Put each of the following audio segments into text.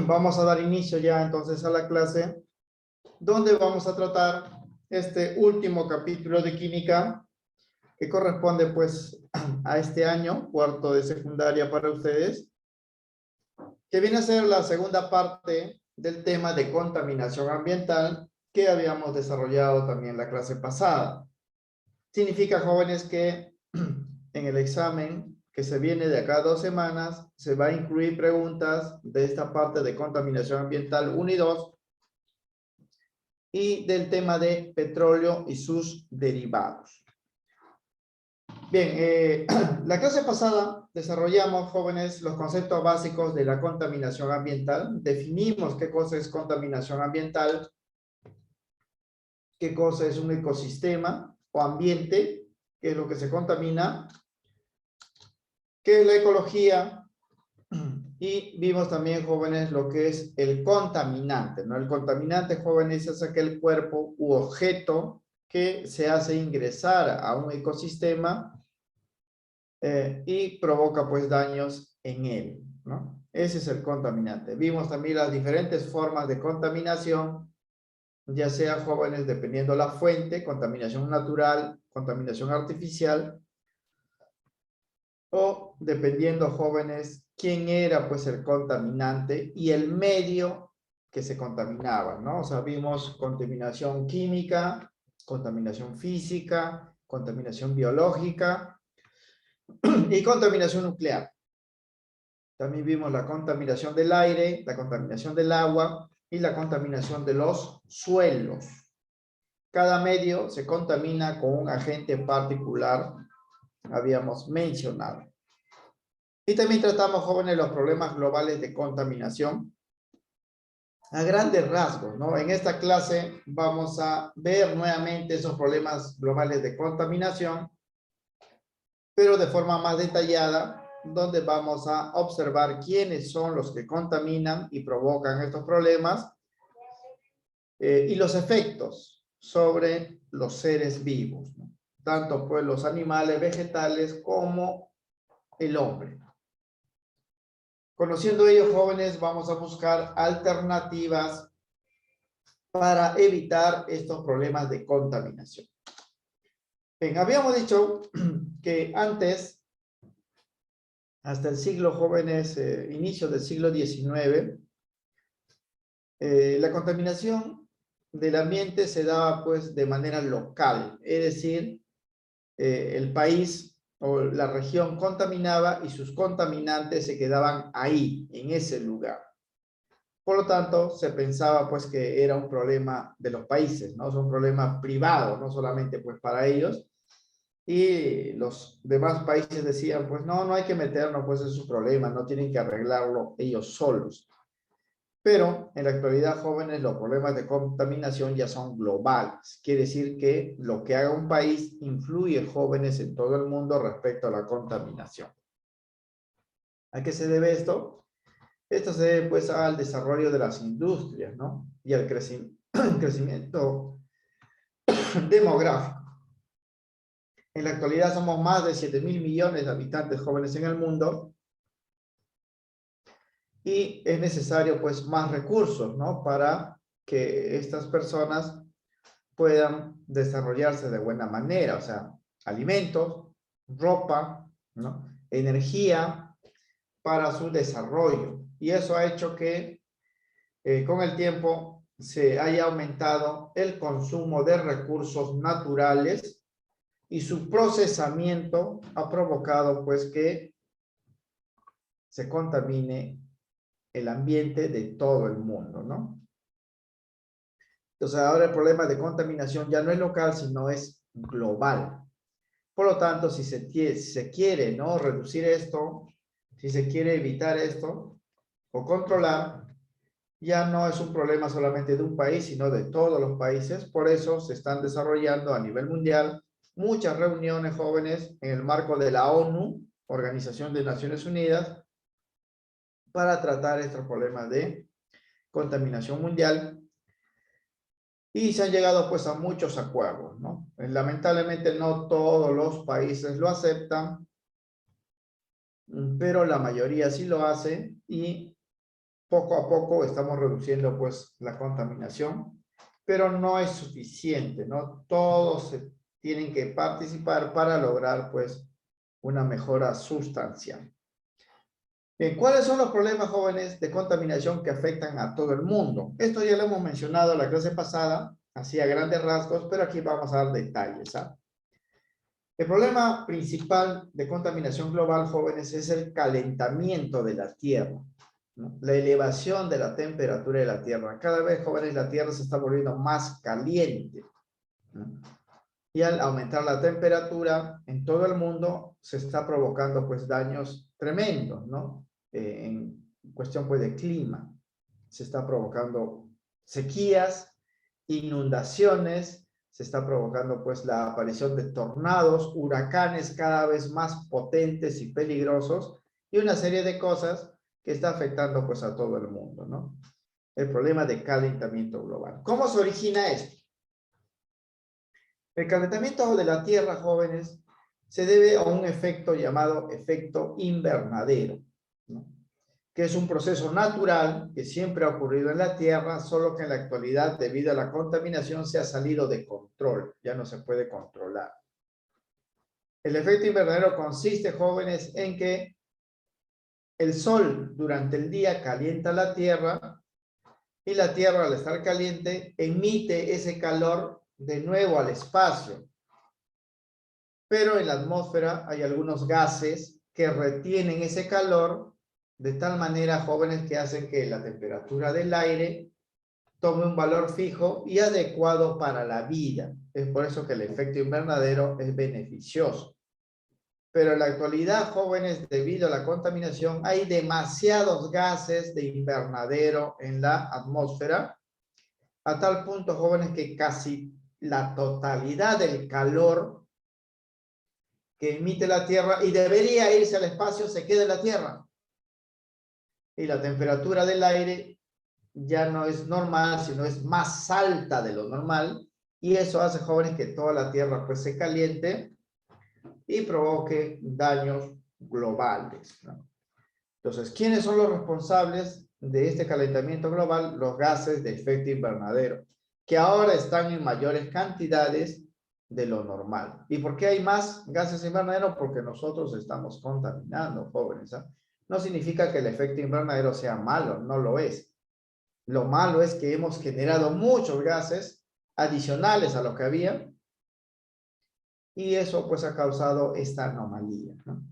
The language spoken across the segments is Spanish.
Vamos a dar inicio ya entonces a la clase, donde vamos a tratar este último capítulo de química, que corresponde pues a este año, cuarto de secundaria para ustedes, que viene a ser la segunda parte del tema de contaminación ambiental que habíamos desarrollado también la clase pasada. Significa, jóvenes, que en el examen que se viene de acá a 2 semanas, se va a incluir preguntas de esta parte de contaminación ambiental 1 y 2 y del tema de petróleo y sus derivados. Bien, la clase pasada desarrollamos, jóvenes, los conceptos básicos de la contaminación ambiental. Definimos qué cosa es contaminación ambiental, qué cosa es un ecosistema o ambiente, qué es lo que se contamina, qué es la ecología, y vimos también, jóvenes, lo que es el contaminante, ¿no? El contaminante, jóvenes, es aquel cuerpo u objeto que se hace ingresar a un ecosistema y provoca pues daños en él, ¿no? Ese es el contaminante. Vimos también las diferentes formas de contaminación, ya sea, jóvenes, dependiendo la fuente, contaminación natural, contaminación artificial, o dependiendo, jóvenes, quién era pues el contaminante y el medio que se contaminaba, ¿no? O sea, vimos contaminación química, contaminación física, contaminación biológica y contaminación nuclear. También vimos la contaminación del aire, la contaminación del agua y la contaminación de los suelos. Cada medio se contamina con un agente particular, habíamos mencionado. Y también tratamos, jóvenes, los problemas globales de contaminación a grandes rasgos, ¿no? En esta clase vamos a ver nuevamente esos problemas globales de contaminación, pero de forma más detallada, donde vamos a observar quiénes son los que contaminan y provocan estos problemas y los efectos sobre los seres vivos, ¿no? Tanto pues los animales, vegetales, como el hombre. Conociendo ello, jóvenes, vamos a buscar alternativas para evitar estos problemas de contaminación. Bien, habíamos dicho que antes, hasta el siglo, jóvenes, inicio del siglo XIX, la contaminación del ambiente se daba pues de manera local, es decir, el país o la región contaminaba y sus contaminantes se quedaban ahí, en ese lugar. Por lo tanto, se pensaba pues que era un problema de los países, ¿no? Es un problema privado, no solamente pues para ellos. Y los demás países decían, pues no hay que meternos pues en su problema, no tienen que arreglarlo ellos solos. Pero en la actualidad, jóvenes, los problemas de contaminación ya son globales. Quiere decir que lo que haga un país influye, jóvenes, en todo el mundo respecto a la contaminación. ¿A qué se debe esto? Esto se debe pues al desarrollo de las industrias, ¿no? Y al crecimiento demográfico. En la actualidad somos más de 7.000 millones de habitantes, jóvenes, en el mundo, y es necesario pues más recursos, ¿no? Para que estas personas puedan desarrollarse de buena manera, o sea, alimentos, ropa, ¿no? Energía para su desarrollo. Y eso ha hecho que con el tiempo se haya aumentado el consumo de recursos naturales y su procesamiento ha provocado pues que se contamine el ambiente de todo el mundo, ¿no? Entonces ahora el problema de contaminación ya no es local, sino es global. Por lo tanto, si se quiere, ¿no?, reducir esto, si se quiere evitar esto o controlar, ya no es un problema solamente de un país, sino de todos los países. Por eso se están desarrollando a nivel mundial muchas reuniones, jóvenes, en el marco de la ONU, Organización de Naciones Unidas, para tratar estos problemas de contaminación mundial. Y se han llegado pues a muchos acuerdos, ¿no? Lamentablemente no todos los países lo aceptan, pero la mayoría sí lo hace, y poco a poco estamos reduciendo pues la contaminación, pero no es suficiente, ¿no? Todos tienen que participar para lograr pues una mejora sustancial. Bien, ¿cuáles son los problemas, jóvenes, de contaminación que afectan a todo el mundo? Esto ya lo hemos mencionado en la clase pasada, así a grandes rasgos, pero aquí vamos a dar detalles, ¿ah? El problema principal de contaminación global, jóvenes, es el calentamiento de la Tierra, ¿no? La elevación de la temperatura de la Tierra. Cada vez, jóvenes, la Tierra se está volviendo más caliente, ¿no? Y al aumentar la temperatura en todo el mundo, se está provocando pues daños tremendos, ¿no? En cuestión pues de clima. Se está provocando sequías, inundaciones, se está provocando pues la aparición de tornados, huracanes cada vez más potentes y peligrosos, y una serie de cosas que está afectando pues a todo el mundo, ¿no? El problema de calentamiento global. ¿Cómo se origina esto? El calentamiento de la Tierra, jóvenes, se debe a un efecto llamado efecto invernadero, ¿no? Que es un proceso natural que siempre ha ocurrido en la Tierra, solo que en la actualidad, debido a la contaminación, se ha salido de control, ya no se puede controlar. El efecto invernadero consiste, jóvenes, en que el Sol durante el día calienta la Tierra y la Tierra, al estar caliente, emite ese calor de nuevo al espacio. Pero en la atmósfera hay algunos gases que retienen ese calor de tal manera, jóvenes, que hacen que la temperatura del aire tome un valor fijo y adecuado para la vida. Es por eso que el efecto invernadero es beneficioso. Pero en la actualidad, jóvenes, debido a la contaminación, hay demasiados gases de invernadero en la atmósfera, a tal punto, jóvenes, que casi la totalidad del calor que emite la Tierra y debería irse al espacio se queda en la Tierra. Y la temperatura del aire ya no es normal, sino es más alta de lo normal, y eso hace, jóvenes, que toda la Tierra pues se caliente y provoque daños globales, ¿no? Entonces, ¿quiénes son los responsables de este calentamiento global? Los gases de efecto invernadero, que ahora están en mayores cantidades de lo normal. ¿Y por qué hay más gases invernadero? Porque nosotros estamos contaminando, jóvenes, ¿eh? No significa que el efecto invernadero sea malo, no lo es. Lo malo es que hemos generado muchos gases adicionales a lo que había, y eso pues ha causado esta anomalía, ¿no?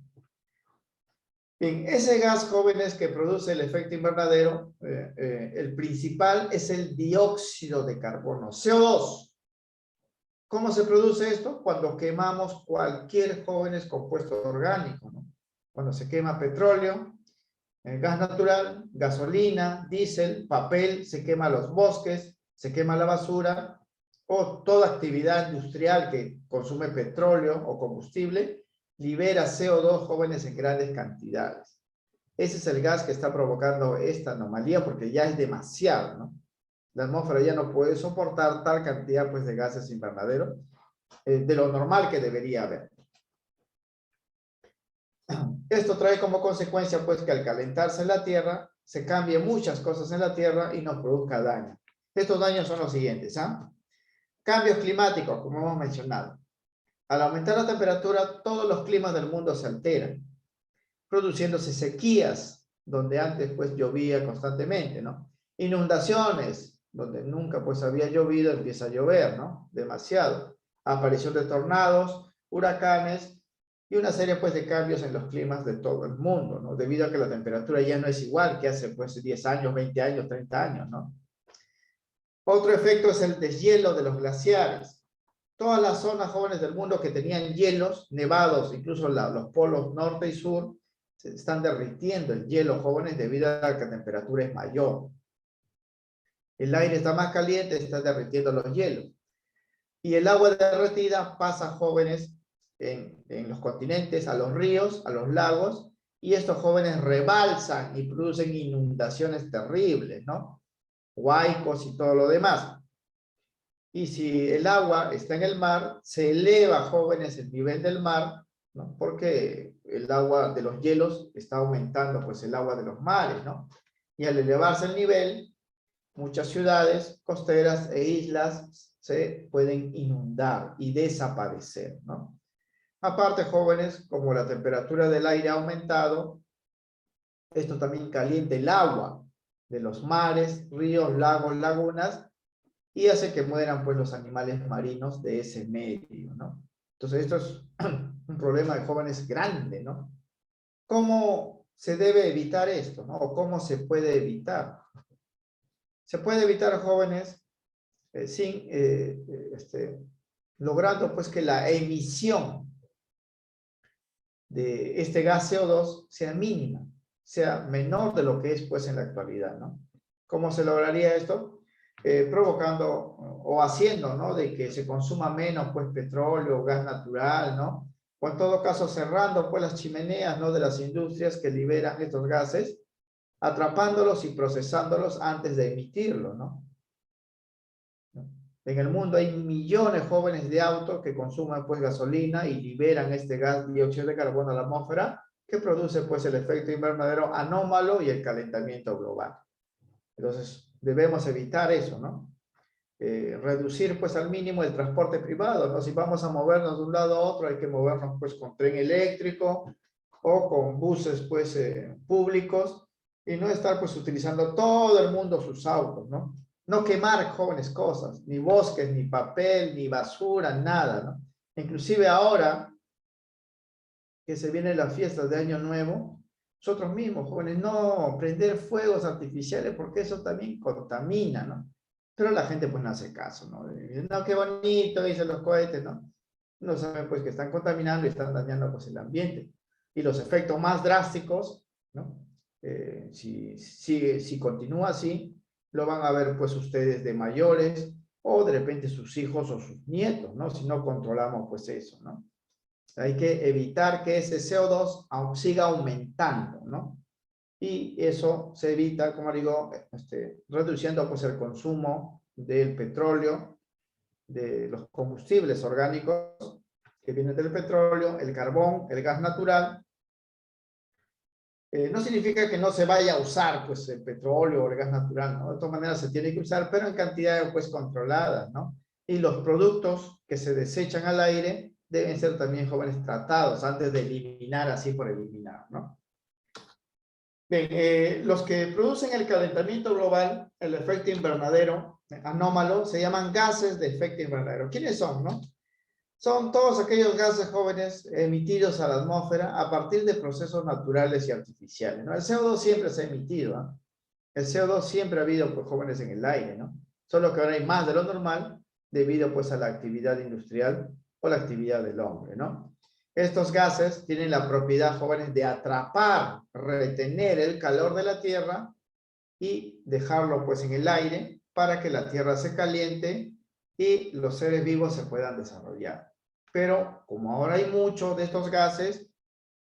Bien, ese gas, jóvenes, que produce el efecto invernadero, el principal es el dióxido de carbono, CO2. ¿Cómo se produce esto? Cuando quemamos cualquier, jóvenes, compuesto orgánico, ¿no? Cuando se quema petróleo, gas natural, gasolina, diésel, papel, se quema los bosques, se quema la basura, o toda actividad industrial que consume petróleo o combustible, libera CO2, jóvenes, en grandes cantidades. Ese es el gas que está provocando esta anomalía, porque ya es demasiado, ¿no? La atmósfera ya no puede soportar tal cantidad pues de gases invernaderos de lo normal que debería haber. Esto trae como consecuencia pues que al calentarse la Tierra se cambien muchas cosas en la Tierra y nos produzca daño. Estos daños son los siguientes, ¿ah? Cambios climáticos, como hemos mencionado. Al aumentar la temperatura, todos los climas del mundo se alteran, produciéndose sequías, donde antes pues llovía constantemente, ¿no? Inundaciones, donde nunca pues había llovido, empieza a llover, ¿no? Demasiado. Aparición de tornados, huracanes y una serie pues de cambios en los climas de todo el mundo, ¿no? Debido a que la temperatura ya no es igual que hace pues 10 años, 20 años, 30 años, ¿no? Otro efecto es el deshielo de los glaciares. Todas las zonas, jóvenes, del mundo que tenían hielos, nevados, incluso los polos norte y sur, se están derritiendo el hielo, jóvenes, debido a que la temperatura es mayor. El aire está más caliente, se están derritiendo los hielos. Y el agua derretida pasa, jóvenes, en los continentes, a los ríos, a los lagos, y estos, jóvenes, rebalsan y producen inundaciones terribles, ¿no? Huaicos y todo lo demás. Y si el agua está en el mar, se eleva, jóvenes, el nivel del mar, ¿no? Porque el agua de los hielos está aumentando pues el agua de los mares, ¿no? Y al elevarse el nivel, muchas ciudades costeras e islas se pueden inundar y desaparecer, ¿no? Aparte, jóvenes, como la temperatura del aire ha aumentado, esto también calienta el agua de los mares, ríos, lagos, lagunas, y hace que mueran pues los animales marinos de ese medio, ¿no? Entonces esto es un problema de jóvenes grande, ¿no? ¿Cómo se debe evitar esto, ¿no? ¿O cómo se puede evitar? Se puede evitar, jóvenes, logrando pues que la emisión de este gas CO2 sea mínima, sea menor de lo que es pues en la actualidad, ¿no? ¿Cómo se lograría esto? Provocando o haciendo, ¿no? De que se consuma menos pues petróleo, gas natural, ¿no? O en todo caso cerrando pues las chimeneas, ¿no? De las industrias que liberan estos gases, atrapándolos y procesándolos antes de emitirlos, ¿no? En el mundo hay millones jóvenes de autos que consumen pues gasolina y liberan este gas dióxido de carbono a la atmósfera que produce pues el efecto invernadero anómalo y el calentamiento global. Entonces debemos evitar eso, ¿no? Reducir pues al mínimo el transporte privado, ¿no? Si vamos a movernos de un lado a otro hay que movernos pues con tren eléctrico o con buses pues públicos y no estar pues utilizando todo el mundo sus autos, ¿no? No quemar, jóvenes, cosas, ni bosques, ni papel, ni basura, nada, ¿no? Inclusive ahora que se vienen las fiestas de Año Nuevo, nosotros mismos, jóvenes, no prender fuegos artificiales porque eso también contamina, ¿no? Pero la gente pues no hace caso, ¿no? No, qué bonito, dicen los cohetes, ¿no? No saben pues que están contaminando y están dañando pues el ambiente. Y los efectos más drásticos, ¿no? Si continúa así, lo van a ver pues ustedes de mayores o de repente sus hijos o sus nietos, ¿no? Si no controlamos pues eso, ¿no? Hay que evitar que ese CO2 siga aumentando, ¿no? Y eso se evita, como digo, reduciendo pues el consumo del petróleo, de los combustibles orgánicos que vienen del petróleo, el carbón, el gas natural. No significa que no se vaya a usar pues el petróleo o el gas natural, ¿no? De todas maneras se tiene que usar, pero en cantidades pues controladas, ¿no? Y los productos que se desechan al aire deben ser también, jóvenes, tratados antes de eliminar así por eliminar, ¿no? Bien, los que producen el calentamiento global, el efecto invernadero anómalo, se llaman gases de efecto invernadero. ¿Quiénes son, no? Son todos aquellos gases, jóvenes, emitidos a la atmósfera a partir de procesos naturales y artificiales, ¿no? El CO2 siempre se ha emitido, ¿no? El CO2 siempre ha habido, pues, jóvenes, en el aire, ¿no? Solo que ahora hay más de lo normal debido, pues, a la actividad industrial o la actividad del hombre, ¿no? Estos gases tienen la propiedad, jóvenes, de atrapar, retener el calor de la Tierra y dejarlo, pues, en el aire para que la Tierra se caliente y los seres vivos se puedan desarrollar. Pero como ahora hay mucho de estos gases,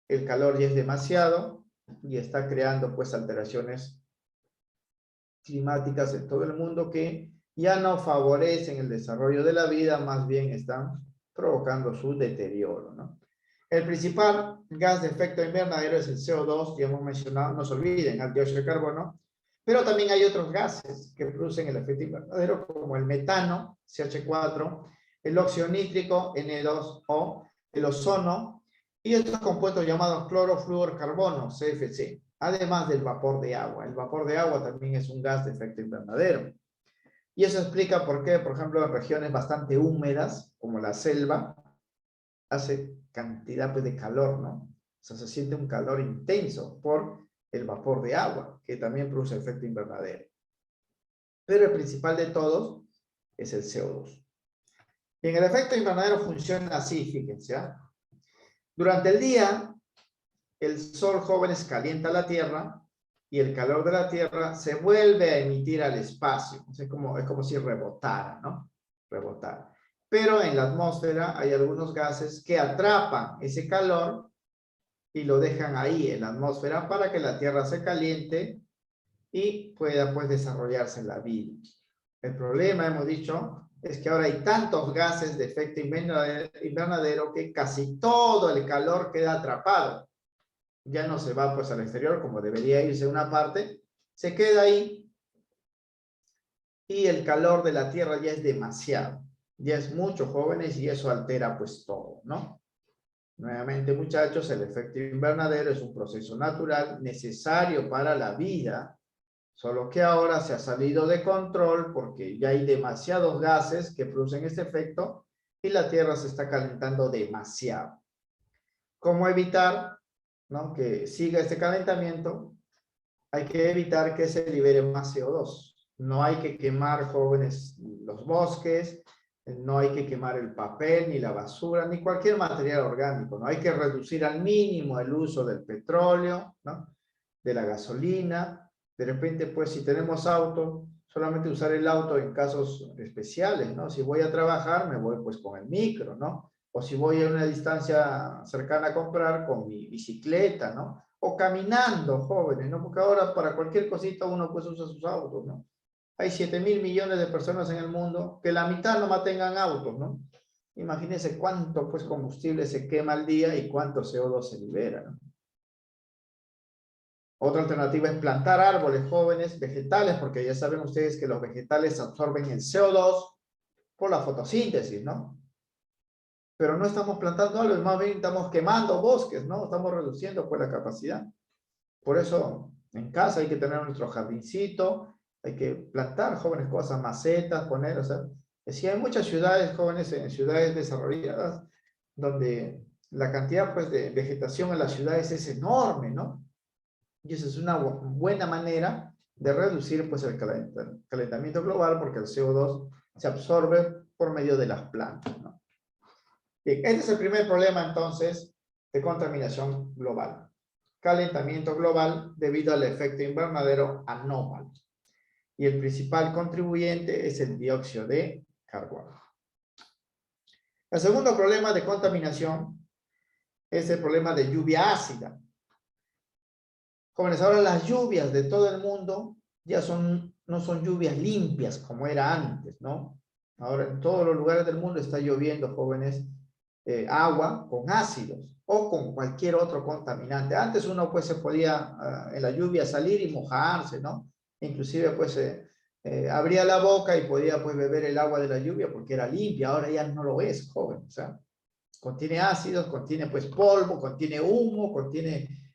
el calor ya es demasiado y está creando pues alteraciones climáticas en todo el mundo que ya no favorecen el desarrollo de la vida, más bien están provocando su deterioro, ¿no? El principal gas de efecto invernadero es el CO2, que hemos mencionado, no se olviden, el dióxido de carbono, pero también hay otros gases que producen el efecto invernadero, como el metano, CH4, el óxido nítrico, N2O, el ozono, y estos compuestos llamados clorofluorcarbono, CFC, además del vapor de agua. El vapor de agua también es un gas de efecto invernadero. Y eso explica por qué, por ejemplo, en regiones bastante húmedas, como la selva, hace cantidad pues, de calor, ¿no? O sea, se siente un calor intenso por el vapor de agua, que también produce efecto invernadero. Pero el principal de todos es el CO2. Bien, el efecto invernadero funciona así, fíjense, ¿eh? Durante el día, el sol, jóvenes, calienta la Tierra y el calor de la Tierra se vuelve a emitir al espacio. Es como si rebotara, ¿no? Rebotara. Pero en la atmósfera hay algunos gases que atrapan ese calor y lo dejan ahí en la atmósfera para que la Tierra se caliente y pueda pues desarrollarse la vida. El problema, hemos dicho, es que ahora hay tantos gases de efecto invernadero que casi todo el calor queda atrapado. Ya no se va pues al exterior como debería irse una parte, se queda ahí y el calor de la Tierra ya es demasiado. Ya es mucho, jóvenes, y eso altera pues todo, ¿no? Nuevamente, muchachos, el efecto invernadero es un proceso natural necesario para la vida, solo que ahora se ha salido de control porque ya hay demasiados gases que producen este efecto y la Tierra se está calentando demasiado. ¿Cómo evitar, ¿no?, que siga este calentamiento? Hay que evitar que se libere más CO2. No hay que quemar, jóvenes, los bosques, no hay que quemar el papel, ni la basura, ni cualquier material orgánico, ¿no? Hay que reducir al mínimo el uso del petróleo, ¿no?, de la gasolina. De repente, pues, si tenemos auto, solamente usar el auto en casos especiales, ¿no? Si voy a trabajar, me voy, pues, con el micro, ¿no? O si voy a una distancia cercana a comprar, con mi bicicleta, ¿no? O caminando, jóvenes, ¿no? Porque ahora para cualquier cosita uno, pues, usa sus autos, ¿no? Hay 7.000 millones de personas en el mundo, que la mitad nomás tengan autos, ¿no? Imagínense cuánto, pues, combustible se quema al día y cuánto CO2 se libera, ¿no? Otra alternativa es plantar árboles jóvenes, vegetales, porque ya saben ustedes que los vegetales absorben el CO2 por la fotosíntesis, ¿no? Pero no estamos plantando árboles, más bien estamos quemando bosques, ¿no? Estamos reduciendo, pues, la capacidad. Por eso, en casa hay que tener nuestro jardincito, hay que plantar, jóvenes, cosas, macetas, poner, o sea, si hay muchas ciudades, jóvenes, en ciudades desarrolladas, donde la cantidad, pues, de vegetación en las ciudades es enorme, ¿no? Y esa es una buena manera de reducir, pues, el calentamiento global, porque el CO2 se absorbe por medio de las plantas, ¿no? Bien, este es el primer problema, entonces, de contaminación global. Calentamiento global debido al efecto invernadero anómalo. Y el principal contribuyente es el dióxido de carbono. El segundo problema de contaminación es el problema de lluvia ácida. Jóvenes, ahora las lluvias de todo el mundo ya no son lluvias limpias como era antes, ¿no? Ahora en todos los lugares del mundo está lloviendo, jóvenes, agua con ácidos o con cualquier otro contaminante. Antes uno, pues, se podía en la lluvia salir y mojarse, ¿no? Inclusive, pues, abría la boca y podía, pues, beber el agua de la lluvia porque era limpia. Ahora ya no lo es, joven. O sea, contiene ácidos, contiene, pues, polvo, contiene humo, contiene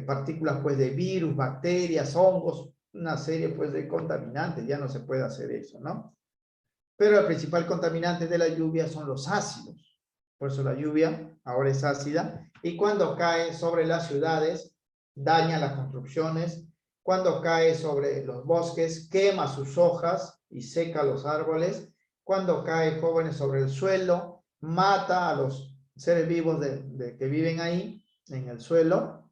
partículas, pues, de virus, bacterias, hongos, una serie, pues, de contaminantes. Ya no se puede hacer eso, ¿no? Pero el principal contaminante de la lluvia son los ácidos. Por eso la lluvia ahora es ácida. Y cuando cae sobre las ciudades, daña las construcciones. Cuando cae sobre los bosques, quema sus hojas y seca los árboles. Cuando cae, jóvenes, sobre el suelo, mata a los seres vivos que viven ahí, en el suelo.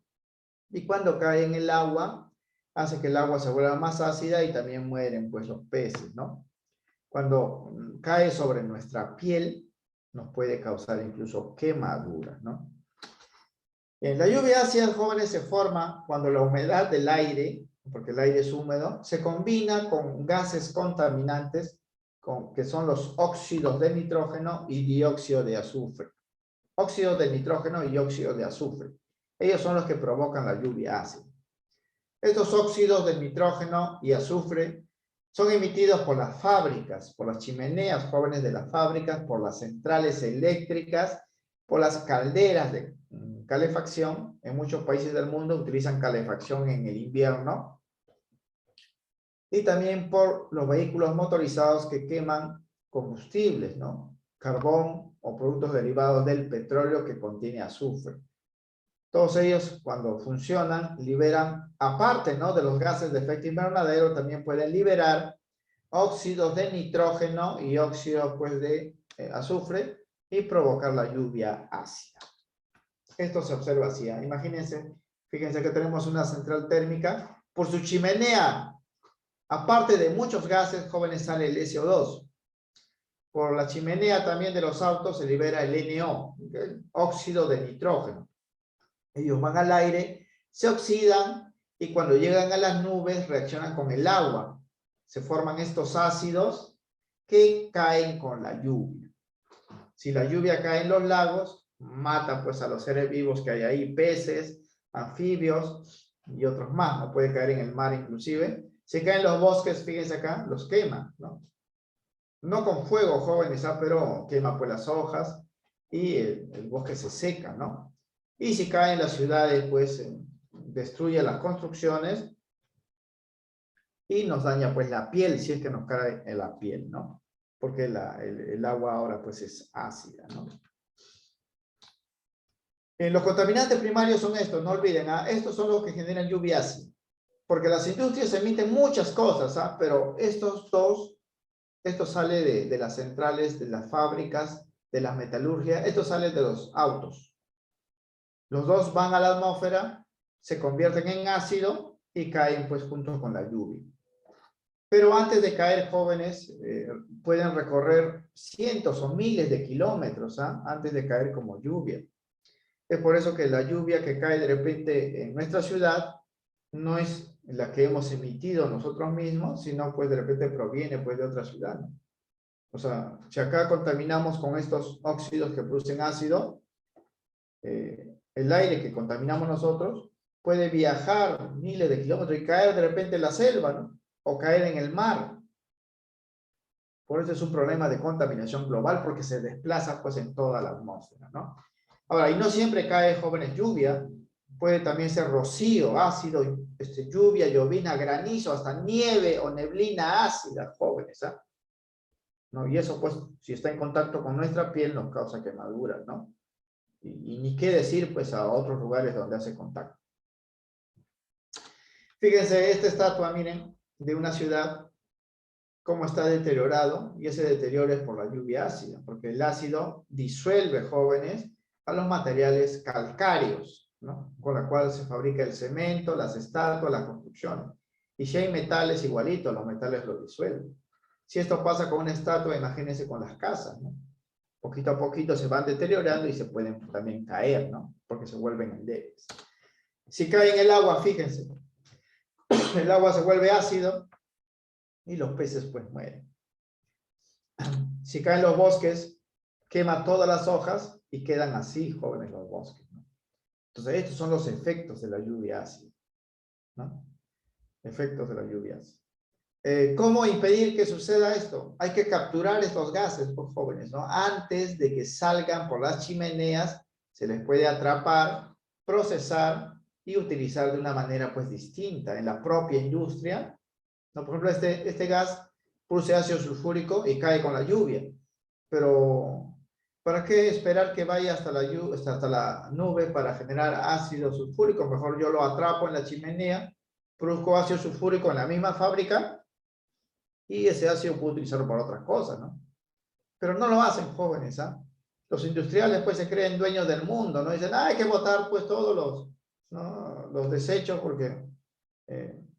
Y cuando cae en el agua, hace que el agua se vuelva más ácida y también mueren, pues, los peces, ¿no? Cuando cae sobre nuestra piel, nos puede causar incluso quemaduras, ¿no? La lluvia ácida, jóvenes, se forma cuando la humedad del aire, porque el aire es húmedo, se combina con gases contaminantes, que son los óxidos de nitrógeno y dióxido de azufre. Óxido de nitrógeno y óxido de azufre. Ellos son los que provocan la lluvia ácida. Estos óxidos de nitrógeno y azufre son emitidos por las fábricas, por las chimeneas jóvenes de las fábricas, por las centrales eléctricas, por las calderas de calefacción. En muchos países del mundo utilizan calefacción en el invierno. Y también por los vehículos motorizados que queman combustibles, ¿no? Carbón o productos derivados del petróleo que contiene azufre. Todos ellos, cuando funcionan, liberan, aparte, ¿no?, de los gases de efecto invernadero, también pueden liberar óxidos de nitrógeno y óxidos, pues, de azufre y provocar la lluvia ácida. Esto se observa así. Imagínense, fíjense que tenemos una central térmica. Por su chimenea, aparte de muchos gases, jóvenes, sale el SO2. Por la chimenea también de los autos se libera el NO, el óxido de nitrógeno. Ellos van al aire, se oxidan y cuando llegan a las nubes reaccionan con el agua. Se forman estos ácidos que caen con la lluvia. Si la lluvia cae en los lagos, mata, pues, a los seres vivos que hay ahí, peces, anfibios, y otros más, ¿no? Puede caer en el mar inclusive. Si caen los bosques, fíjense acá, los quema, ¿no? No con fuego, jóvenes, pero quema pues las hojas y el bosque se seca, ¿no? Y si cae en las ciudades, pues destruye las construcciones y nos daña pues la piel, si es que nos cae en la piel, ¿no? Porque el agua ahora pues es ácida, ¿no? Los contaminantes primarios son estos, no olviden, estos son los que generan lluvia ácida, porque las industrias emiten muchas cosas, pero estos dos, esto sale de las centrales, de las fábricas, de la metalurgia, esto sale de los autos. Los dos van a la atmósfera, se convierten en ácido y caen pues junto con la lluvia. Pero antes de caer, jóvenes, pueden recorrer cientos o miles de kilómetros antes de caer como lluvia. Es por eso que la lluvia que cae de repente en nuestra ciudad no es la que hemos emitido nosotros mismos, sino pues de repente proviene pues de otra ciudad, ¿no? O sea, si acá contaminamos con estos óxidos que producen ácido, el aire que contaminamos nosotros puede viajar miles de kilómetros y caer de repente en la selva, ¿no? O caer en el mar. Por eso es un problema de contaminación global, porque se desplaza pues en toda la atmósfera, ¿no? Ahora, y no siempre cae, jóvenes, lluvia. Puede también ser rocío, ácido, lluvia, llovina, granizo, hasta nieve o neblina ácida, jóvenes, ¿no? Y eso, pues, si está en contacto con nuestra piel, nos causa quemaduras, ¿no? Y ni qué decir, pues, a otros lugares donde hace contacto. Fíjense, esta estatua, miren, de una ciudad, cómo está deteriorado, y ese deterioro es por la lluvia ácida, porque el ácido disuelve, jóvenes, a los materiales calcáreos, ¿no? Con la cual se fabrica el cemento, las estatuas, las construcciones. Y si hay metales, igualitos, los metales lo disuelven. Si esto pasa con una estatua, imagínense con las casas, ¿no? Poquito a poquito se van deteriorando y se pueden también caer, ¿no? Porque se vuelven endebles. Si cae en el agua, fíjense, el agua se vuelve ácido y los peces pues mueren. Si caen los bosques, quema todas las hojas y quedan así, jóvenes, los bosques, ¿no? Entonces, estos son los efectos de la lluvia ácida, ¿no? Efectos de la lluvia ácida. ¿Cómo impedir que suceda esto? Hay que capturar estos gases, por jóvenes, ¿no? Antes de que salgan por las chimeneas, se les puede atrapar, procesar y utilizar de una manera pues distinta en la propia industria, ¿no? Por ejemplo, este gas produce ácido sulfúrico y cae con la lluvia, pero ¿para qué esperar que vaya hasta la nube para generar ácido sulfúrico? Mejor yo lo atrapo en la chimenea, produzco ácido sulfúrico en la misma fábrica y ese ácido puedo utilizarlo para otras cosas, ¿no? Pero no lo hacen, jóvenes, Los industriales pues se creen dueños del mundo, ¿no? Dicen, hay que botar pues todos los desechos porque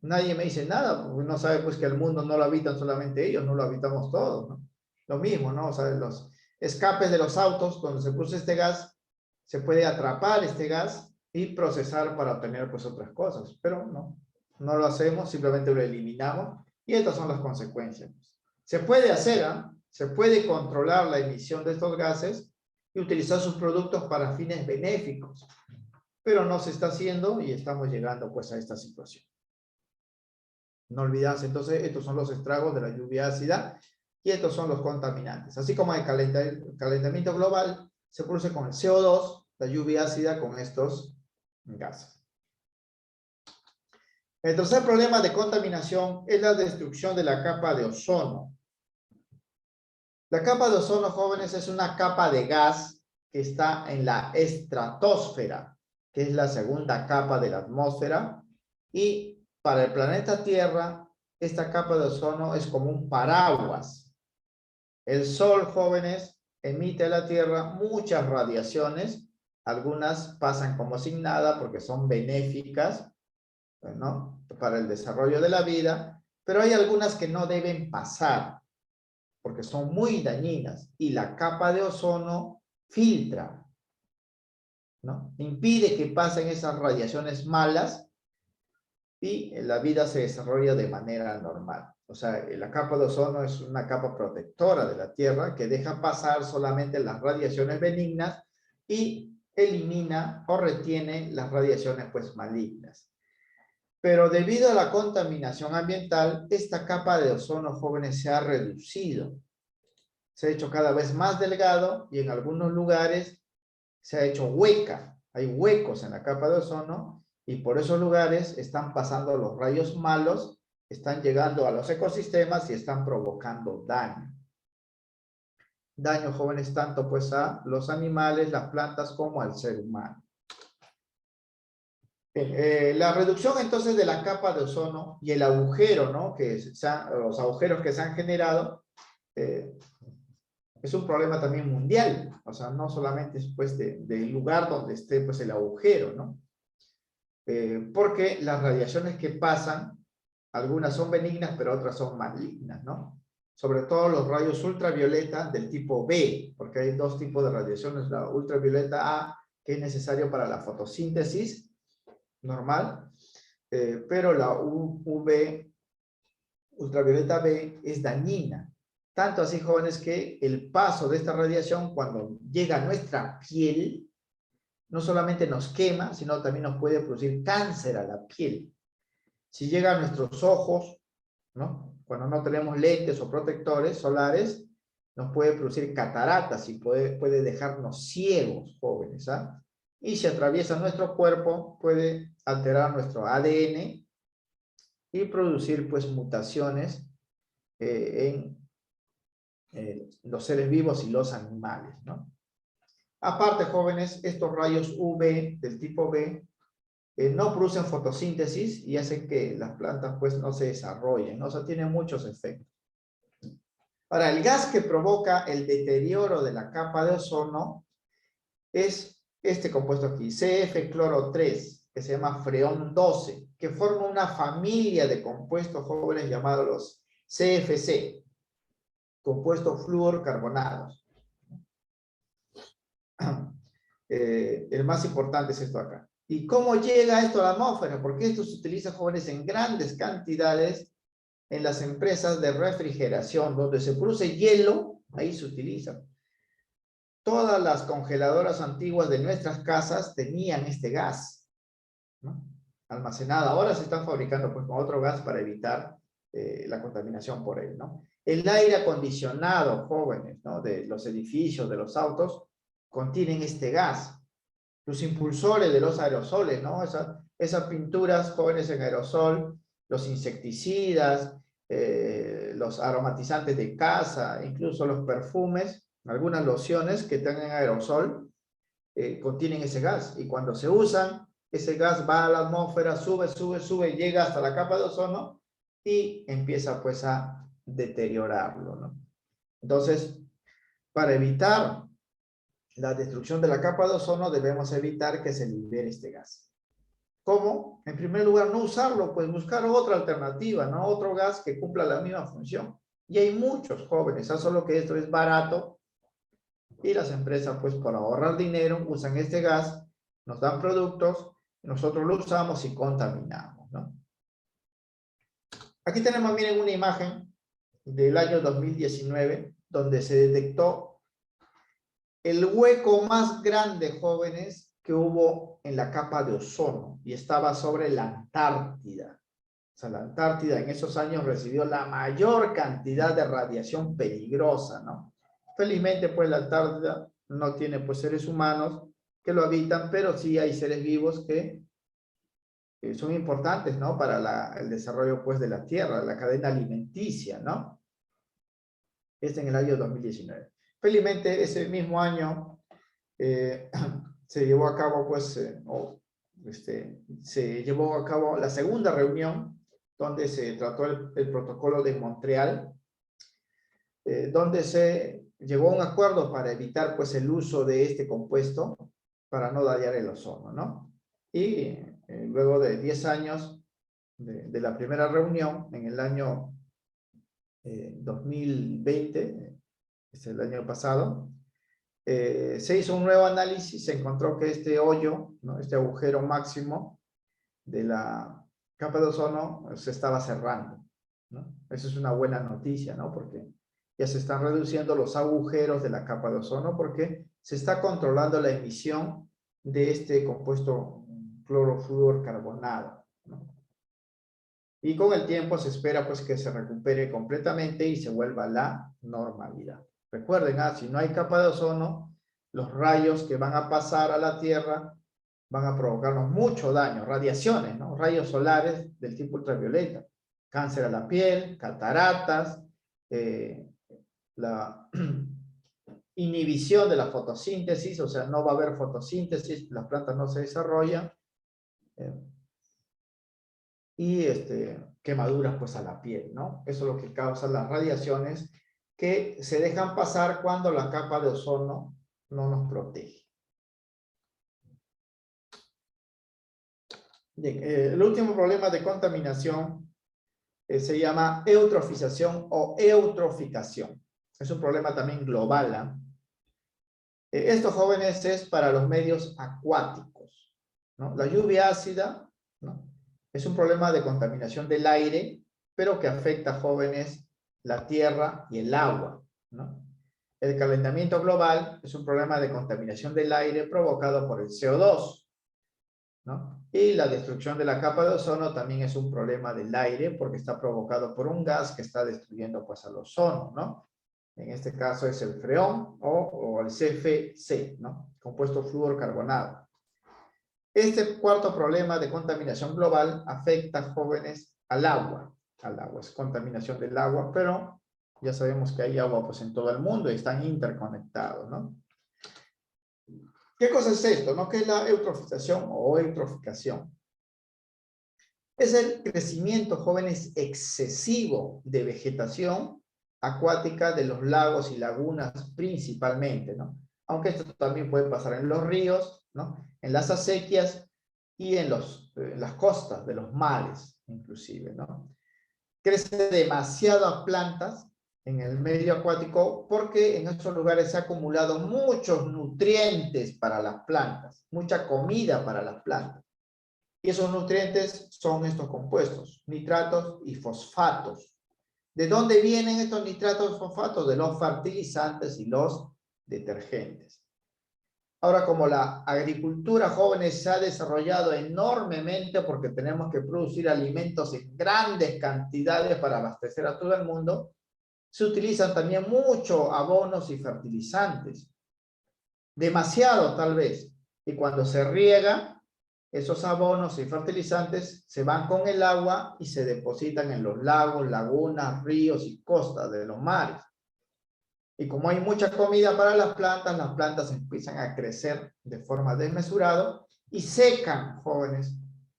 nadie me dice nada, porque no sabe pues que el mundo no lo habitan solamente ellos, no lo habitamos todos, ¿no? Lo mismo, ¿no? O sea, los escapes de los autos, cuando se produce este gas, se puede atrapar este gas y procesar para obtener pues otras cosas, pero no lo hacemos, simplemente lo eliminamos y estas son las consecuencias. Se puede hacer, se puede controlar la emisión de estos gases y utilizar sus productos para fines benéficos, pero no se está haciendo y estamos llegando pues a esta situación. No olvidarse, entonces, estos son los estragos de la lluvia ácida y estos son los contaminantes. Así como el calentamiento global se produce con el CO2, la lluvia ácida con estos gases. El tercer problema de contaminación es la destrucción de la capa de ozono. La capa de ozono, jóvenes, es una capa de gas que está en la estratosfera, que es la segunda capa de la atmósfera, y para el planeta Tierra, esta capa de ozono es como un paraguas. El Sol, jóvenes, emite a la Tierra muchas radiaciones, algunas pasan como sin nada porque son benéficas, ¿no? Para el desarrollo de la vida, pero hay algunas que no deben pasar porque son muy dañinas y la capa de ozono filtra, ¿no? Impide que pasen esas radiaciones malas y la vida se desarrolla de manera normal. O sea, la capa de ozono es una capa protectora de la Tierra que deja pasar solamente las radiaciones benignas y elimina o retiene las radiaciones pues malignas. Pero debido a la contaminación ambiental, esta capa de ozono, jóvenes, se ha reducido. Se ha hecho cada vez más delgado y en algunos lugares se ha hecho hueca. Hay huecos en la capa de ozono y por esos lugares están pasando los rayos malos, están llegando a los ecosistemas y están provocando daño. Daño, jóvenes, tanto pues a los animales, las plantas, como al ser humano. La reducción entonces de la capa de ozono y el agujero, ¿no? Los agujeros que se han generado, es un problema también mundial, o sea, no solamente después del lugar donde esté pues el agujero, ¿no? Porque las radiaciones que pasan, algunas son benignas, pero otras son malignas, ¿no? Sobre todo los rayos ultravioleta del tipo B, porque hay dos tipos de radiaciones, la ultravioleta A, que es necesario para la fotosíntesis normal, pero la UV, ultravioleta B, es dañina. Tanto así, jóvenes, que el paso de esta radiación cuando llega a nuestra piel, no solamente nos quema, sino también nos puede producir cáncer a la piel. Si llega a nuestros ojos, ¿no? Cuando no tenemos lentes o protectores solares, nos puede producir cataratas y puede dejarnos ciegos, jóvenes, ¿ah? Y si atraviesa nuestro cuerpo, puede alterar nuestro ADN y producir, pues, mutaciones en los seres vivos y los animales, ¿no? Aparte, jóvenes, estos rayos UV del tipo B no producen fotosíntesis y hacen que las plantas pues no se desarrollen, ¿no? O sea, tienen muchos efectos. Ahora, el gas que provoca el deterioro de la capa de ozono es este compuesto aquí, CF-cloro3, que se llama freón 12, que forma una familia de compuestos, jóvenes, llamados los CFC, compuestos fluorcarbonados. El más importante es esto acá. ¿Y cómo llega esto a la atmósfera? Porque esto se utiliza, jóvenes, en grandes cantidades en las empresas de refrigeración, donde se produce hielo, ahí se utiliza. Todas las congeladoras antiguas de nuestras casas tenían este gas, ¿no? Almacenado. Ahora se están fabricando pues con otro gas para evitar la contaminación por él, ¿no? El aire acondicionado, jóvenes, ¿no? De los edificios, de los autos, contienen este gas. Los impulsores de los aerosoles, ¿no? Esas pinturas, jóvenes, en aerosol, los insecticidas, los aromatizantes de casa, incluso los perfumes, algunas lociones que tengan aerosol, contienen ese gas. Y cuando se usan, ese gas va a la atmósfera, sube, sube, sube, llega hasta la capa de ozono y empieza pues a deteriorarlo, ¿no? Entonces, para evitar la destrucción de la capa de ozono, debemos evitar que se libere este gas. ¿Cómo? En primer lugar, no usarlo, pues buscar otra alternativa, ¿no? Otro gas que cumpla la misma función. Y hay muchos, jóvenes, solo que esto es barato y las empresas, pues por ahorrar dinero, usan este gas, nos dan productos, nosotros lo usamos y contaminamos, ¿no? Aquí tenemos, miren, una imagen del año 2019, donde se detectó el hueco más grande, jóvenes, que hubo en la capa de ozono, y estaba sobre la Antártida. O sea, la Antártida en esos años recibió la mayor cantidad de radiación peligrosa, ¿no? Felizmente, pues, la Antártida no tiene, pues, seres humanos que lo habitan, pero sí hay seres vivos que son importantes, ¿no? Para el desarrollo, pues, de la Tierra, la cadena alimenticia, ¿no? En el año 2019. Felizmente, ese mismo año se llevó a cabo, pues, se llevó a cabo la segunda reunión donde se trató el protocolo de Montreal, donde se llegó a un acuerdo para evitar, pues, el uso de este compuesto para no dañar el ozono, ¿no? Y luego de 10 años de la primera reunión, en el año 2020, es el año pasado, se hizo un nuevo análisis, se encontró que este hoyo, ¿no? Este agujero máximo de la capa de ozono se estaba cerrando, ¿no? Eso es una buena noticia, ¿no? Porque ya se están reduciendo los agujeros de la capa de ozono porque se está controlando la emisión de este compuesto clorofluorcarbonado, ¿no? Y con el tiempo se espera pues que se recupere completamente y se vuelva a la normalidad. Recuerden, si no hay capa de ozono, los rayos que van a pasar a la Tierra van a provocarnos mucho daño, radiaciones, ¿no? Rayos solares del tipo ultravioleta, cáncer a la piel, cataratas, la inhibición de la fotosíntesis, o sea, no va a haber fotosíntesis, las plantas no se desarrollan, y quemaduras pues a la piel, ¿no? Eso es lo que causa las radiaciones que se dejan pasar cuando la capa de ozono no nos protege. Bien, el último problema de contaminación se llama eutrofización o eutroficación. Es un problema también global, ¿eh? Estos jóvenes es para los medios acuáticos, ¿no? La lluvia ácida, ¿no? Es un problema de contaminación del aire, pero que afecta a jóvenes la tierra y el agua, ¿no? El calentamiento global es un problema de contaminación del aire provocado por el CO2, ¿no? Y la destrucción de la capa de ozono también es un problema del aire porque está provocado por un gas que está destruyendo pues al ozono, ¿no? En este caso es el freón o el CFC, ¿no? Compuesto fluorcarbonado. Este cuarto problema de contaminación global afecta a jóvenes al agua. Es contaminación del agua, pero ya sabemos que hay agua pues en todo el mundo y están interconectados, ¿no? ¿Qué cosa es esto, no? ¿Qué es la eutrofización o eutroficación? Es el crecimiento, jóvenes, excesivo de vegetación acuática de los lagos y lagunas principalmente, ¿no? Aunque esto también puede pasar en los ríos, ¿no? En las acequias y en las costas de los mares, inclusive, ¿no? Crece demasiadas plantas en el medio acuático porque en estos lugares se han acumulado muchos nutrientes para las plantas, mucha comida para las plantas. Y esos nutrientes son estos compuestos, nitratos y fosfatos. ¿De dónde vienen estos nitratos y fosfatos? De los fertilizantes y los detergentes. Ahora, como la agricultura, jóvenes, se ha desarrollado enormemente porque tenemos que producir alimentos en grandes cantidades para abastecer a todo el mundo, se utilizan también mucho abonos y fertilizantes. Demasiado, tal vez. Y cuando se riega, esos abonos y fertilizantes se van con el agua y se depositan en los lagos, lagunas, ríos y costas de los mares. Y como hay mucha comida para las plantas empiezan a crecer de forma desmesurada y secan, jóvenes,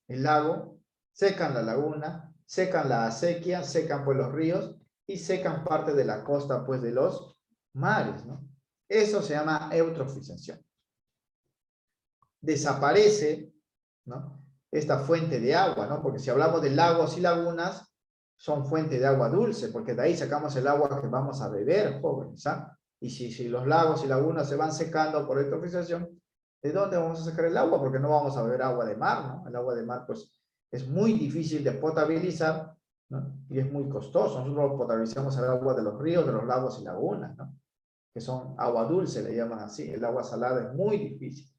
el lago, secan la laguna, secan la acequia, secan pues los ríos y secan parte de la costa pues de los mares, ¿no? Eso se llama eutrofización. Desaparece, ¿no? Esta fuente de agua, ¿no? Porque si hablamos de lagos y lagunas, son fuente de agua dulce, porque de ahí sacamos el agua que vamos a beber, jóvenes, ¿ah? Y si los lagos y lagunas se van secando por eutrofización, ¿de dónde vamos a sacar el agua? Porque no vamos a beber agua de mar, ¿no? El agua de mar, pues, es muy difícil de potabilizar, ¿no? Y es muy costoso. Nosotros potabilizamos el agua de los ríos, de los lagos y lagunas, ¿no? Que son agua dulce, le llaman así. El agua salada es muy difícil.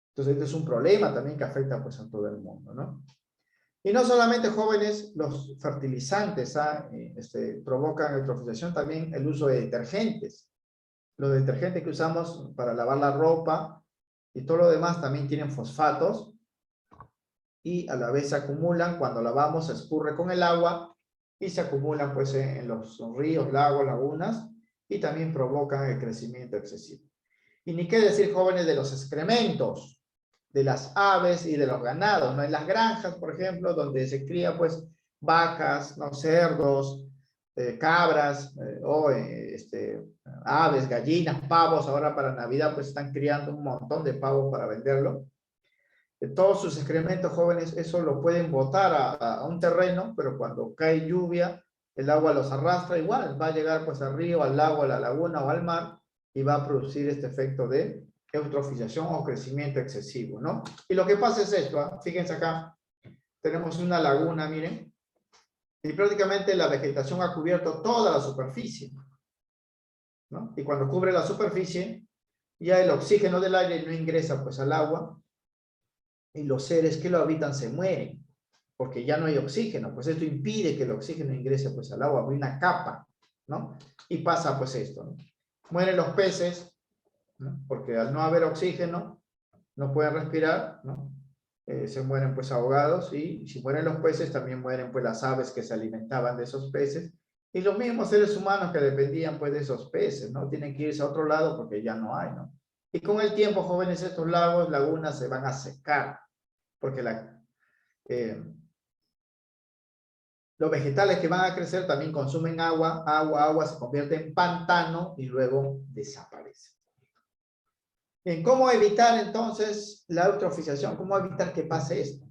Entonces, este es un problema también que afecta pues a todo el mundo, ¿no? Y no solamente, jóvenes, los fertilizantes provocan eutrofización, también el uso de detergentes. Los detergentes que usamos para lavar la ropa y todo lo demás también tienen fosfatos y a la vez se acumulan, cuando lavamos se escurre con el agua y se acumulan pues en los ríos, lagos, lagunas y también provocan el crecimiento excesivo. Y ni qué decir, jóvenes, de los excrementos de las aves y de los ganados, ¿no? En las granjas, por ejemplo, donde se cría pues vacas, ¿no? Cerdos, cabras, aves, gallinas, pavos. Ahora para Navidad pues están criando un montón de pavos para venderlo. Todos sus excrementos, jóvenes, eso lo pueden botar a un terreno, pero cuando cae lluvia, el agua los arrastra igual, va a llegar pues al río, al lago, a la laguna o al mar y va a producir este efecto de eutrofización o crecimiento excesivo, ¿no? Y lo que pasa es esto, ¿eh? Fíjense acá, tenemos una laguna, miren, y prácticamente la vegetación ha cubierto toda la superficie, ¿no? Y cuando cubre la superficie, ya el oxígeno del aire no ingresa pues al agua, y los seres que lo habitan se mueren. porque ya no hay oxígeno, pues esto impide que el oxígeno ingrese pues al agua, hay una capa, ¿no? Y pasa pues esto, ¿no? Mueren los peces, ¿no? Porque al no haber oxígeno, no pueden respirar, ¿no? Se mueren pues ahogados, y si mueren los peces, también mueren pues las aves que se alimentaban de esos peces, y los mismos seres humanos que dependían pues de esos peces, ¿no? Tienen que irse a otro lado porque ya no hay, ¿no? Y con el tiempo, jóvenes, estos lagos, lagunas se van a secar, porque los vegetales que van a crecer también consumen agua, agua, se convierte en pantano y luego desaparece. Bien, ¿cómo evitar entonces la eutrofización? ¿Cómo evitar que pase esto?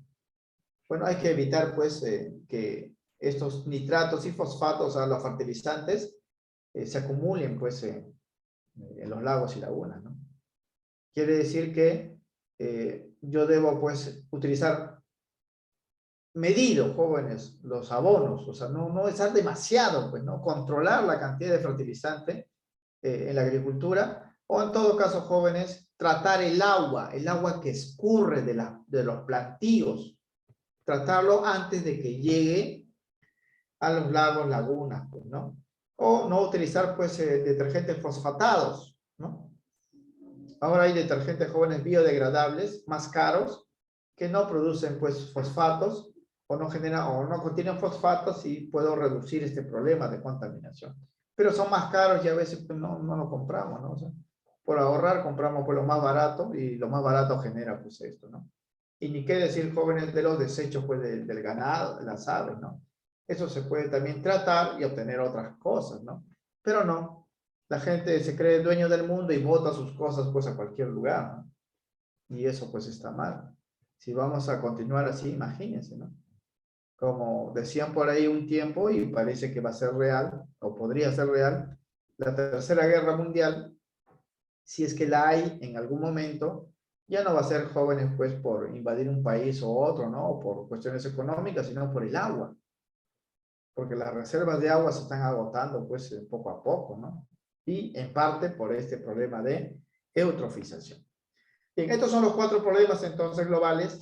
Bueno, hay que evitar pues que estos nitratos y fosfatos, a los fertilizantes, se acumulen pues en los lagos y lagunas, ¿no? Quiere decir que yo debo pues utilizar medido, jóvenes, los abonos, o sea, no usar demasiado, pues, ¿no? Controlar la cantidad de fertilizante en la agricultura, o en todo caso, jóvenes, tratar el agua que escurre de los plantíos, tratarlo antes de que llegue a los lagos, lagunas, pues, ¿no? O no utilizar, pues, detergentes fosfatados, ¿no? Ahora hay detergentes, jóvenes, biodegradables, más caros, que no producen, pues, fosfatos, o no generan, o no contienen fosfatos, y puedo reducir este problema de contaminación. Pero son más caros y a veces pues, no lo compramos, ¿no? O sea, por ahorrar compramos pues lo más barato, y lo más barato genera pues esto, ¿no? Y ni qué decir, jóvenes, de los desechos pues del ganado, de las aves, ¿no? Eso se puede también tratar y obtener otras cosas, ¿no? Pero no, la gente se cree dueño del mundo y bota sus cosas pues a cualquier lugar, ¿no? Y eso pues está mal. Si vamos a continuar así, imagínense, ¿no? Como decían por ahí un tiempo, y parece que va a ser real, o podría ser real, la Tercera Guerra Mundial, si es que la hay en algún momento, ya no va a ser, jóvenes, pues por invadir un país o otro, ¿no? O por cuestiones económicas, sino por el agua. Porque las reservas de agua se están agotando, pues, poco a poco, ¿no? Y en parte por este problema de eutrofización. Bien, estos son los 4 problemas entonces globales,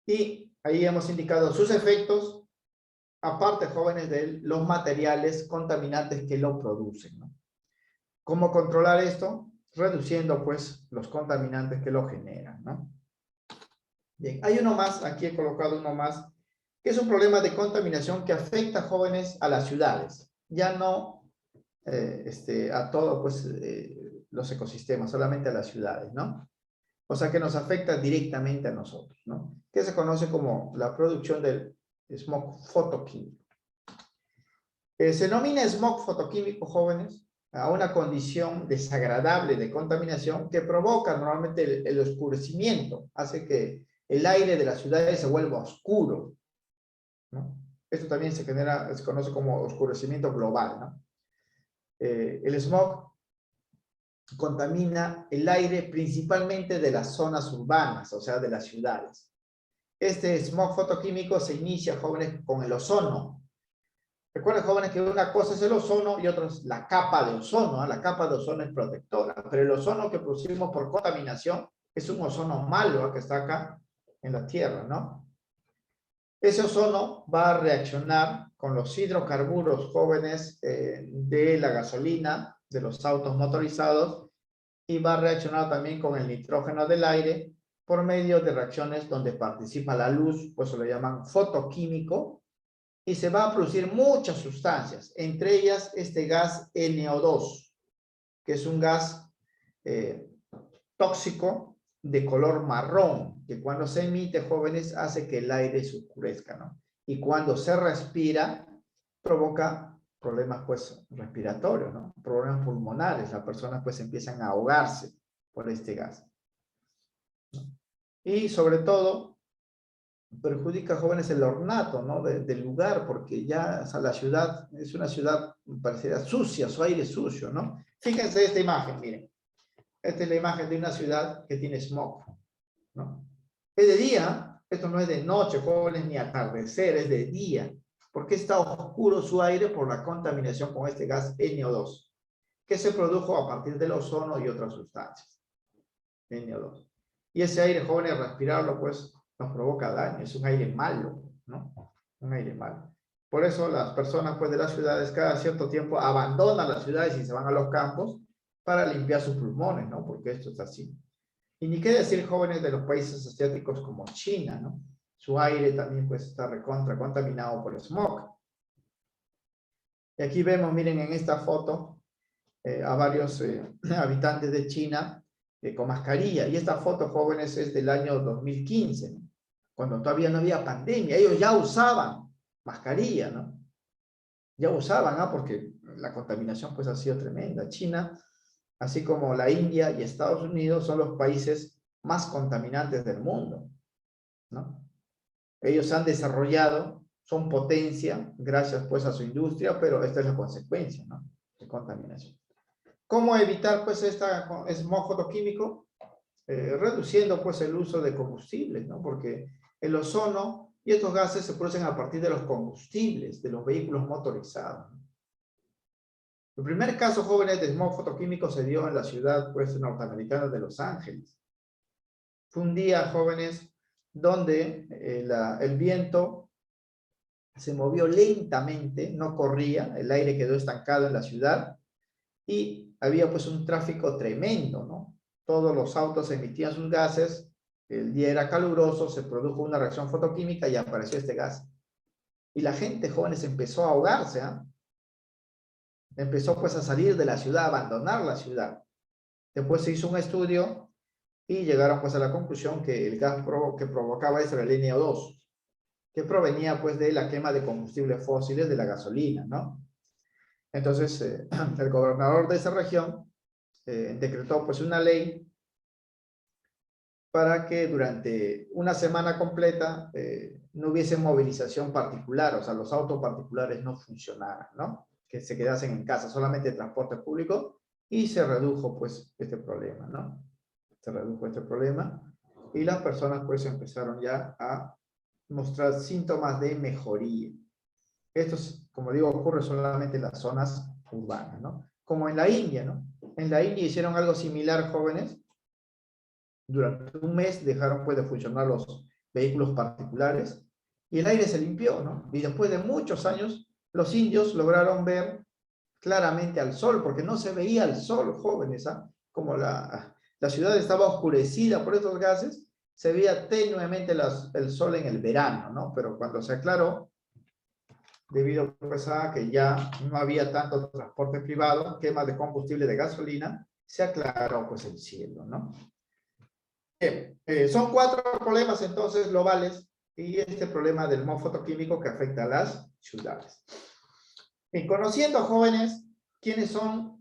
y ahí hemos indicado sus efectos, aparte, jóvenes, de los materiales contaminantes que lo producen, ¿no? ¿Cómo controlar esto? Reduciendo pues los contaminantes que lo generan, ¿no? Bien, hay uno más, aquí he colocado uno más, que es un problema de contaminación que afecta, jóvenes, a las ciudades, ya no a todo pues los ecosistemas, solamente a las ciudades, ¿no? O sea que nos afecta directamente a nosotros, ¿no? Que se conoce como la producción del smog fotoquímico. Se denomina smog fotoquímico, jóvenes, a una condición desagradable de contaminación que provoca normalmente el oscurecimiento, hace que el aire de las ciudades se vuelva oscuro, ¿no? Esto también se conoce como oscurecimiento global, ¿no? El smog contamina el aire principalmente de las zonas urbanas, o sea, de las ciudades. Este smog fotoquímico se inicia, jóvenes, con el ozono. Recuerden, jóvenes, que una cosa es el ozono y otra es la capa de ozono, ¿eh? La capa de ozono es protectora, pero el ozono que producimos por contaminación es un ozono malo, ¿eh? Que está acá en la Tierra, ¿no? Ese ozono va a reaccionar con los hidrocarburos, jóvenes, de la gasolina, de los autos motorizados, y va a reaccionar también con el nitrógeno del aire por medio de reacciones donde participa la luz, pues se lo llaman fotoquímico, y se va a producir muchas sustancias, entre ellas este gas NO2, que es un gas tóxico de color marrón, que cuando se emite, jóvenes, hace que el aire se oscurezca, ¿no? Y cuando se respira, provoca problemas, pues, respiratorios, ¿no? Problemas pulmonares, las personas, pues, empiezan a ahogarse por este gas, ¿no? Y sobre todo, perjudica, jóvenes, el ornato, ¿no? Del lugar, porque ya, o sea, la ciudad es una ciudad parecida sucia, su aire es sucio, ¿no? Fíjense esta imagen, miren. Esta es la imagen de una ciudad que tiene smog, ¿no? Es de día, esto no es de noche, jóvenes, ni atardecer, es de día. Porque está oscuro su aire por la contaminación con este gas NO2, que se produjo a partir del ozono y otras sustancias. NO2. Y ese aire, jóvenes, respirarlo, pues, nos provoca daño, es un aire malo. ¿no? Un aire malo. Por eso las personas pues, de las ciudades cada cierto tiempo abandonan las ciudades y se van a los campos para limpiar sus pulmones, ¿no? Porque esto es así. Y ni qué decir jóvenes de los países asiáticos como China, ¿no? Su aire también pues está recontra contaminado por el smog. Y aquí vemos, miren en esta foto, a varios habitantes de China con mascarilla. Y esta foto, jóvenes, es del año 2015, ¿no? Cuando todavía no había pandemia. Ellos ya usaban mascarilla, ¿no? Ya usaban, ¿no? Porque la contaminación pues ha sido tremenda. China, así como la India y Estados Unidos, son los países más contaminantes del mundo, ¿no? Ellos han desarrollado, son potencia, gracias pues a su industria, pero esta es la consecuencia, ¿no? De contaminación. ¿Cómo evitar pues esta smog fotoquímico? Reduciendo pues el uso de combustibles, ¿no? Porque el ozono y estos gases se producen a partir de los combustibles, de los vehículos motorizados. El primer caso, jóvenes, de smog fotoquímico se dio en la ciudad pues norteamericana de Los Ángeles. Fue un día, jóvenes, donde el viento se movió lentamente, no corría, el aire quedó estancado en la ciudad y había pues un tráfico tremendo, ¿no? Todos los autos emitían sus gases, el día era caluroso, se produjo una reacción fotoquímica y apareció este gas. Y la gente, jóvenes, empezó a ahogarse, ¿eh? Empezó pues a salir de la ciudad, a abandonar la ciudad. Después se hizo un estudio y llegaron pues a la conclusión que el gas que provocaba eso era el NO2, que provenía pues de la quema de combustibles fósiles de la gasolina, ¿no? Entonces, el gobernador de esa región decretó pues una ley para que durante una semana completa no hubiese movilización particular, o sea, los autos particulares no funcionaran, ¿no? Que se quedasen en casa, solamente transporte público, y se redujo pues este problema, ¿no? Se redujo este problema y las personas pues empezaron ya a mostrar síntomas de mejoría. Esto, como digo, ocurre solamente en las zonas urbanas, ¿no? Como en la India, ¿no? En la India hicieron algo similar, jóvenes. Durante un mes dejaron pues de funcionar los vehículos particulares y el aire se limpió, ¿no? Y después de muchos años, los indios lograron ver claramente al sol, porque no se veía el sol, jóvenes, ¿ah? Como la ciudad estaba oscurecida por estos gases, se veía tenuemente el sol en el verano, ¿no? Pero cuando se aclaró, debido pues, a que ya no había tanto transporte privado, quema de combustible de gasolina, se aclaró pues el cielo, ¿no? Bien, son 4 problemas entonces globales y este problema del smog fotoquímico que afecta a las ciudades. Y conociendo, jóvenes, quiénes son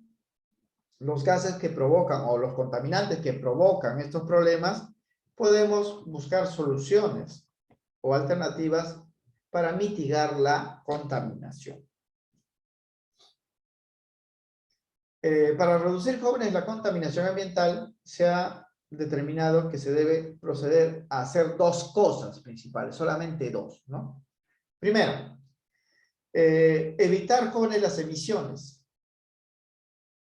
los gases que provocan o los contaminantes que provocan estos problemas, podemos buscar soluciones o alternativas para mitigar la contaminación. Para reducir, jóvenes, la contaminación ambiental se ha determinado que se debe proceder a hacer 2 cosas principales, solamente 2, ¿no? Primero, evitar, jóvenes, las emisiones,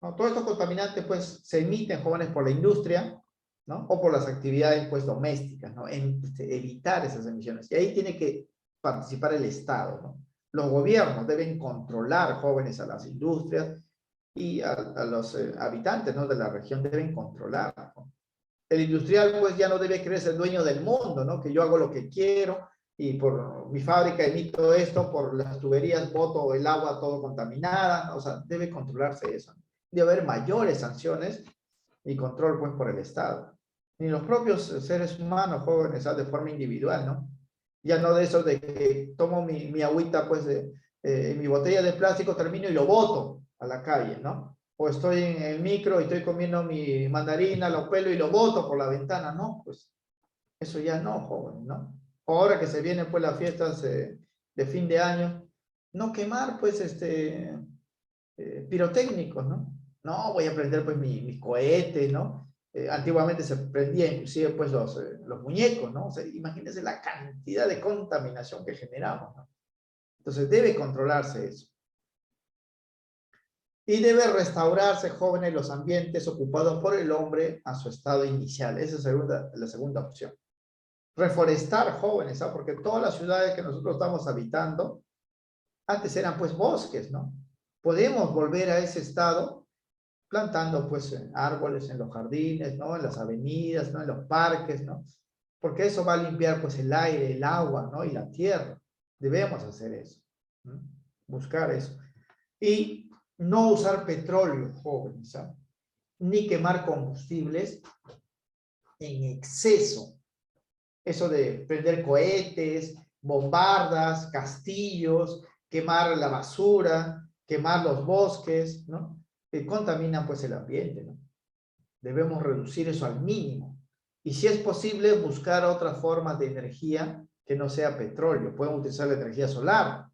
¿no? Todos estos contaminantes, pues, se emiten, jóvenes, por la industria, ¿no? O por las actividades, pues, domésticas, ¿no? Evitar esas emisiones. Y ahí tiene que participar el Estado, ¿no? Los gobiernos deben controlar, jóvenes, a las industrias y a los habitantes, ¿no? De la región deben controlar, ¿no? El industrial pues ya no debe creerse el dueño del mundo, ¿no? Que yo hago lo que quiero y por mi fábrica emito esto, por las tuberías boto el agua todo contaminada, ¿no? O sea, debe controlarse eso. Debe haber mayores sanciones y control pues por el Estado. Ni los propios seres humanos jóvenes, ¿sabes? De forma individual, ¿no? Ya no de eso de que tomo mi agüita pues mi botella de plástico, termino y lo boto a la calle, ¿no? O estoy en el micro y estoy comiendo mi mandarina, lo pelo y lo boto por la ventana, ¿no? Pues eso ya no, joven, ¿no? O ahora que se vienen pues las fiestas de fin de año, no quemar pues pirotécnicos, ¿no? No, voy a prender pues mis cohetes, ¿no? Antiguamente se prendía inclusive pues los muñecos, ¿no? O sea, imagínense la cantidad de contaminación que generamos, ¿no? Entonces debe controlarse eso. Y debe restaurarse, jóvenes, los ambientes ocupados por el hombre a su estado inicial. Esa es la segunda opción. Reforestar, jóvenes, ¿ah? Porque todas las ciudades que nosotros estamos habitando, antes eran pues bosques, ¿no? Podemos volver a ese estado plantando pues árboles en los jardines, ¿no? En las avenidas, ¿no? En los parques, ¿no? Porque eso va a limpiar pues el aire, el agua, ¿no? Y la tierra. Debemos hacer eso, ¿no? Buscar eso. Y no usar petróleo, jóvenes, ¿sabes? Ni quemar combustibles en exceso. Eso de prender cohetes, bombardas, castillos, quemar la basura, quemar los bosques, ¿no? Que contaminan pues el ambiente, ¿no? Debemos reducir eso al mínimo. Y si es posible, buscar otras formas de energía que no sea petróleo. Pueden utilizar la energía solar,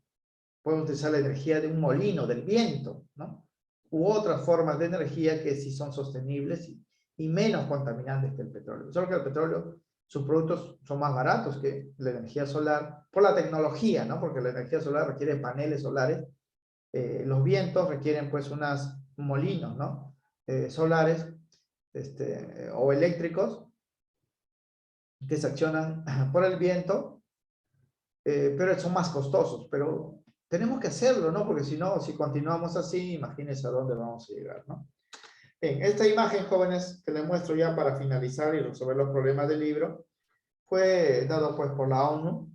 pueden utilizar la energía de un molino, del viento, ¿no? U otras formas de energía que sí son sostenibles y menos contaminantes que el petróleo. Solo que el petróleo, sus productos son más baratos que la energía solar por la tecnología, ¿no? Porque la energía solar requiere paneles solares, los vientos requieren pues unos molinos, ¿no? Solares o eléctricos que se accionan por el viento, pero son más costosos, pero tenemos que hacerlo, ¿no? Porque si no, si continuamos así, imagínense a dónde vamos a llegar, ¿no? Bien, esta imagen, jóvenes, que les muestro ya para finalizar y resolver los problemas del libro, fue dado pues por la ONU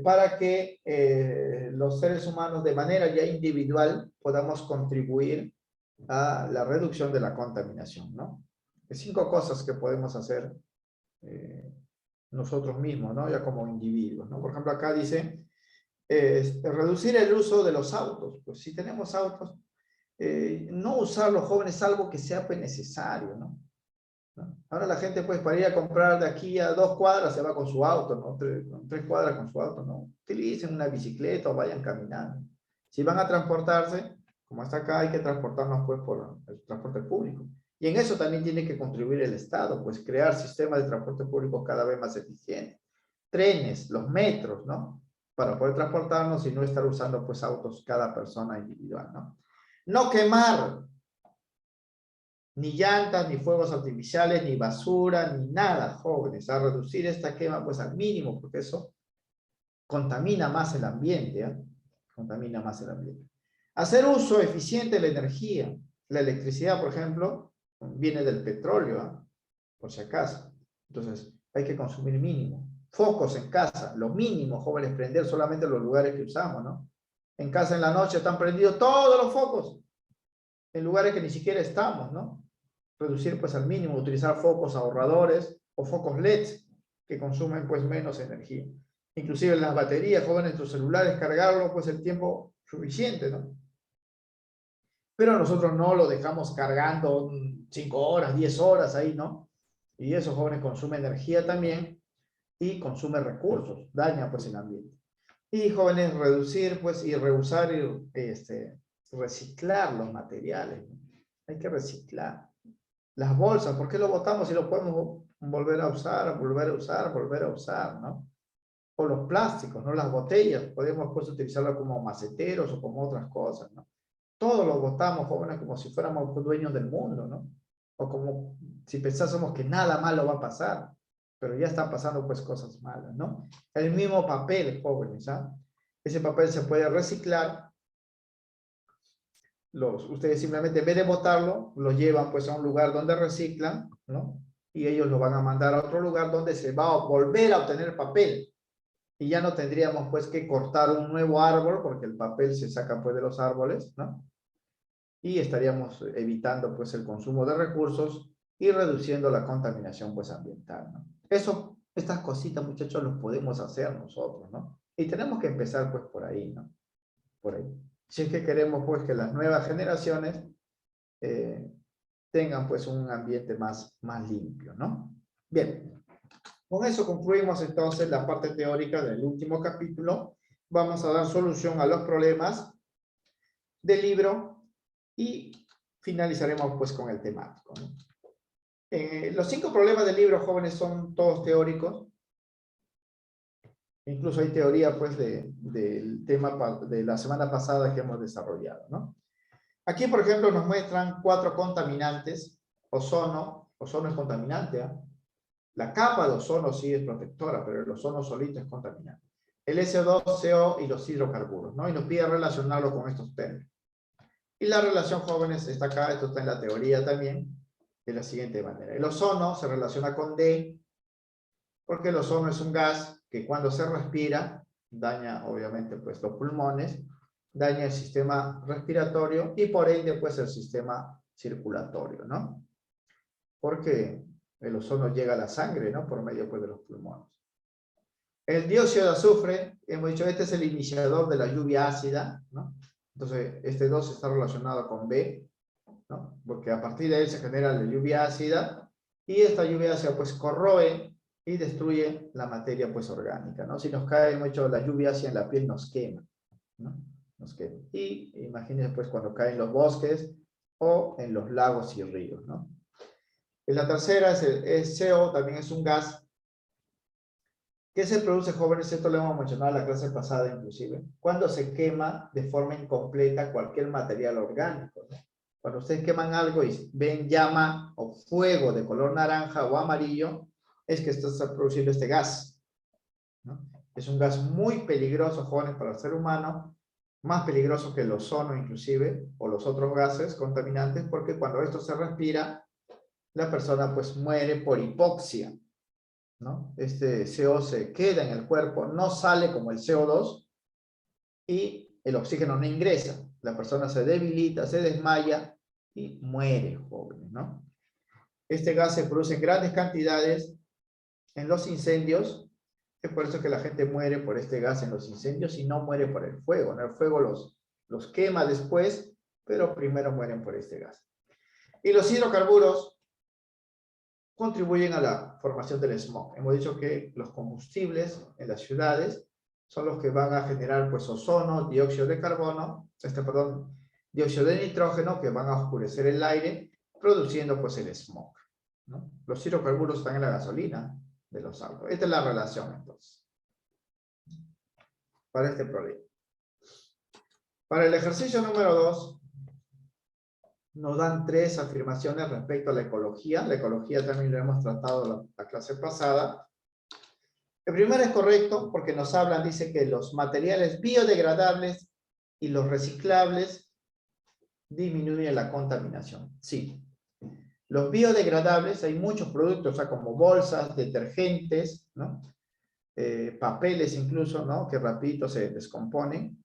para que los seres humanos de manera ya individual podamos contribuir a la reducción de la contaminación, ¿no? 5 cosas que podemos hacer nosotros mismos, ¿no? Ya como individuos, ¿no? Por ejemplo, acá dice, reducir el uso de los autos. Pues si tenemos autos, no usar los jóvenes salvo que sea pues, necesario, ¿no? Ahora la gente, pues, para ir a comprar de aquí a 2 cuadras, se va con su auto, ¿no? 3 cuadras con su auto, ¿no? Utilicen una bicicleta o vayan caminando. Si van a transportarse, como está acá, hay que transportarnos, pues, por el transporte público. Y en eso también tiene que contribuir el Estado, pues, crear sistemas de transporte público cada vez más eficientes. Trenes, los metros, ¿no? Para poder transportarnos y no estar usando, pues, autos cada persona individual, ¿no? No quemar ni llantas, ni fuegos artificiales, ni basura, ni nada, jóvenes, a reducir esta quema pues al mínimo, porque eso contamina más el ambiente, ¿eh? Contamina más el ambiente. Hacer uso eficiente de la energía. La electricidad, por ejemplo, viene del petróleo, ¿eh? Por si acaso. Entonces, hay que consumir mínimo. Focos en casa, lo mínimo, jóvenes, prender solamente los lugares que usamos, ¿no? En casa en la noche están prendidos todos los focos, en lugares que ni siquiera estamos, ¿no? Reducir pues al mínimo, utilizar focos ahorradores o focos LED que consumen pues menos energía. Inclusive las baterías, jóvenes, tus celulares, cargarlo pues el tiempo suficiente, ¿no? Pero nosotros no lo dejamos cargando 5 horas, 10 horas ahí, ¿no? Y eso, jóvenes, consume energía también y consume recursos, daña pues el ambiente. Y jóvenes, reducir pues y reusar y reciclar los materiales, ¿no? Hay que reciclar. Las bolsas, ¿por qué lo botamos si lo podemos volver a usar, volver a usar, volver a usar, ¿no? O los plásticos, ¿no? Las botellas, podemos pues utilizarlo como maceteros o como otras cosas, ¿no? Todo lo botamos, jóvenes, como si fuéramos dueños del mundo, ¿no? O como si pensásemos que nada malo va a pasar, pero ya están pasando pues cosas malas, ¿no? El mismo papel, jóvenes, ¿ah? Ese papel se puede reciclar. Ustedes simplemente en vez de botarlo, lo llevan pues a un lugar donde reciclan, ¿no? Y ellos lo van a mandar a otro lugar donde se va a volver a obtener papel. Y ya no tendríamos pues que cortar un nuevo árbol porque el papel se saca pues de los árboles, ¿no? Y estaríamos evitando pues el consumo de recursos y reduciendo la contaminación pues ambiental, ¿no? Eso, estas cositas, muchachos, los podemos hacer nosotros, ¿no? Y tenemos que empezar pues por ahí, ¿no? Por ahí. Si es que queremos pues que las nuevas generaciones tengan pues un ambiente más limpio, ¿no? Bien, con eso concluimos entonces la parte teórica del último capítulo. Vamos a dar solución a los problemas del libro y finalizaremos pues con el temático, ¿no? Los 5 problemas del libro, jóvenes, son todos teóricos. Incluso hay teoría pues del tema de la semana pasada que hemos desarrollado, ¿no? Aquí, por ejemplo, nos muestran 4 contaminantes. Ozono es contaminante, ¿eh? La capa de ozono sí es protectora, pero el ozono solito es contaminante. El SO2, CO y los hidrocarburos, ¿no? Y nos pide relacionarlo con estos términos. Y la relación, jóvenes, está acá, esto está en la teoría también, de la siguiente manera. El ozono se relaciona con D, porque el ozono es un gas que cuando se respira, daña obviamente pues los pulmones, daña el sistema respiratorio y por ende pues el sistema circulatorio, ¿no? Porque el ozono llega a la sangre, ¿no? Por medio pues de los pulmones. El dióxido de azufre, hemos dicho, este es el iniciador de la lluvia ácida, ¿no? Entonces, este 2 está relacionado con B, ¿no? Porque a partir de él se genera la lluvia ácida y esta lluvia ácida pues corroe y destruye la materia pues orgánica, ¿no? Si nos cae, hemos dicho, la lluvia ácida en la piel nos quema, ¿no? Nos quema. Y imagínense pues cuando caen los bosques o en los lagos y ríos, ¿no? Y la tercera es el CO, también es un gas. ¿Qué se produce, jóvenes? Esto lo hemos mencionado en la clase pasada inclusive. Cuando se quema de forma incompleta cualquier material orgánico, ¿no? Cuando ustedes queman algo y ven llama o fuego de color naranja o amarillo, es que está produciendo este gas, ¿no? Es un gas muy peligroso, jóvenes, para el ser humano, más peligroso que el ozono inclusive, o los otros gases contaminantes, porque cuando esto se respira, la persona pues muere por hipoxia, ¿no? Este CO se queda en el cuerpo, no sale como el CO2 y el oxígeno no ingresa. La persona se debilita, se desmaya y muere, jóvenes, ¿no? Este gas se produce en grandes cantidades en los incendios. Es por eso que la gente muere por este gas en los incendios y no muere por el fuego, ¿no? El fuego los quema después, pero primero mueren por este gas. Y los hidrocarburos contribuyen a la formación del smog. Hemos dicho que los combustibles en las ciudades son los que van a generar pues ozono, dióxido de carbono, dióxido de nitrógeno, que van a oscurecer el aire, produciendo pues el smog, ¿no? Los hidrocarburos están en la gasolina de los autos. Esta es la relación entonces para este problema. Para el ejercicio número 2 nos dan 3 afirmaciones respecto a la ecología. La ecología también lo hemos tratado la clase pasada. El primero es correcto porque nos hablan, dice que los materiales biodegradables y los reciclables disminuyen la contaminación. Sí. Los biodegradables, hay muchos productos, o sea, como bolsas, detergentes, ¿no? Papeles incluso, ¿no? Que rapidito se descomponen.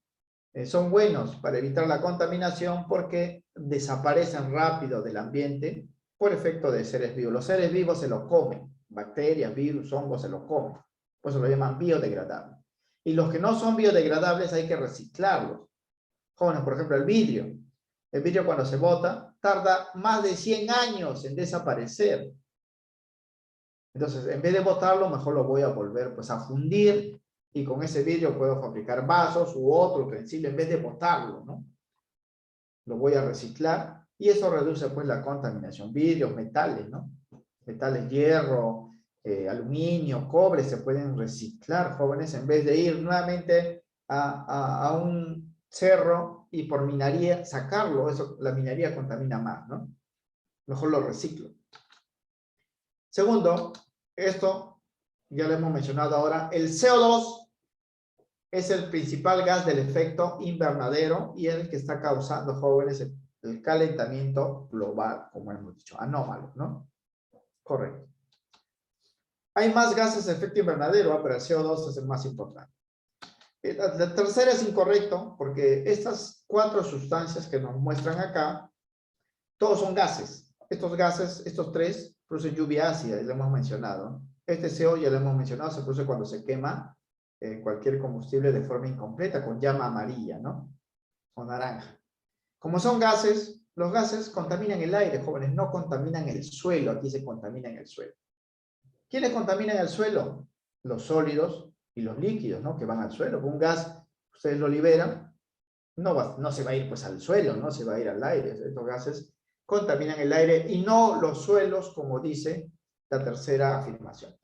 Son buenos para evitar la contaminación porque desaparecen rápido del ambiente por efecto de seres vivos. Los seres vivos se los comen, bacterias, virus, hongos se los comen. Por eso lo llaman biodegradables. Y los que no son biodegradables hay que reciclarlos. Jóvenes, por ejemplo, el vidrio. El vidrio cuando se bota tarda más de 100 años en desaparecer. Entonces, en vez de botarlo, mejor lo voy a volver pues, a fundir y con ese vidrio puedo fabricar vasos u otro utensilio en vez de botarlo, ¿no? Lo voy a reciclar y eso reduce pues la contaminación. Vidrios, metales, ¿no? Metales, hierro, aluminio, cobre se pueden reciclar, jóvenes, en vez de ir nuevamente a un cerro y por minería sacarlo. Eso, la minería contamina más, ¿no? Mejor lo reciclo. Segundo, esto ya lo hemos mencionado ahora, el CO2 es el principal gas del efecto invernadero y es el que está causando, jóvenes, el calentamiento global, como hemos dicho, anómalo, ¿no? Correcto. Hay más gases de efecto invernadero, pero el CO2 es el más importante. La tercera es incorrecto porque estas 4 sustancias que nos muestran acá, todos son gases. Estos gases, estos 3, producen lluvia ácida, ya lo hemos mencionado. Este CO, ya lo hemos mencionado, se produce cuando se quema cualquier combustible de forma incompleta, con llama amarilla, ¿no? O naranja. Como son gases, los gases contaminan el aire, jóvenes, no contaminan el suelo. Aquí se contamina en el suelo. ¿Quiénes contaminan el suelo? Los sólidos y los líquidos, ¿no? Que van al suelo. Un gas, ustedes lo liberan, no se va a ir pues al suelo, no se va a ir al aire. Estos gases contaminan el aire y no los suelos, como dice la tercera afirmación.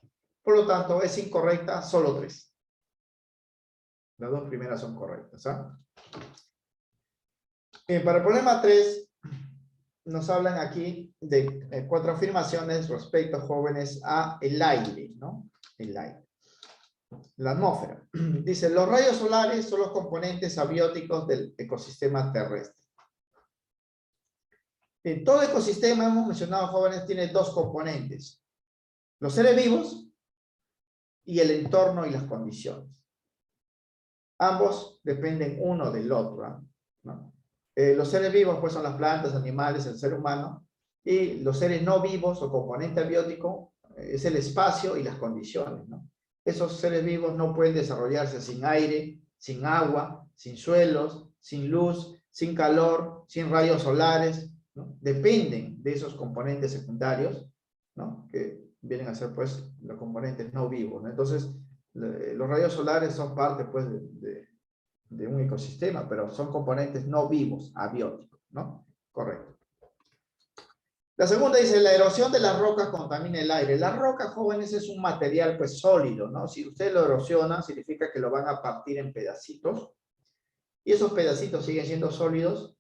Por lo tanto, es incorrecta solo 3. Las 2 primeras son correctas, ¿ah? Para el problema 3, nos hablan aquí de 4 afirmaciones respecto, jóvenes, a el aire, ¿no? El aire. La atmósfera. Dice, los rayos solares son los componentes abióticos del ecosistema terrestre. En todo ecosistema, hemos mencionado, jóvenes, tiene 2 componentes. Los seres vivos y el entorno y las condiciones. Ambos dependen uno del otro, ¿no? Los seres vivos, pues, son las plantas, animales, el ser humano, y los seres no vivos o componente abiótico es el espacio y las condiciones, ¿no? Esos seres vivos no pueden desarrollarse sin aire, sin agua, sin suelos, sin luz, sin calor, sin rayos solares, ¿no? Dependen de esos componentes secundarios, ¿no? Que vienen a ser, pues, los componentes no vivos, ¿no? Entonces, los rayos solares son parte, pues, de un ecosistema, pero son componentes no vivos, abióticos, ¿no? Correcto. La segunda dice, la erosión de las rocas contamina el aire. La roca, jóvenes, es un material, pues, sólido, ¿no? Si usted lo erosiona, significa que lo van a partir en pedacitos, y esos pedacitos siguen siendo sólidos,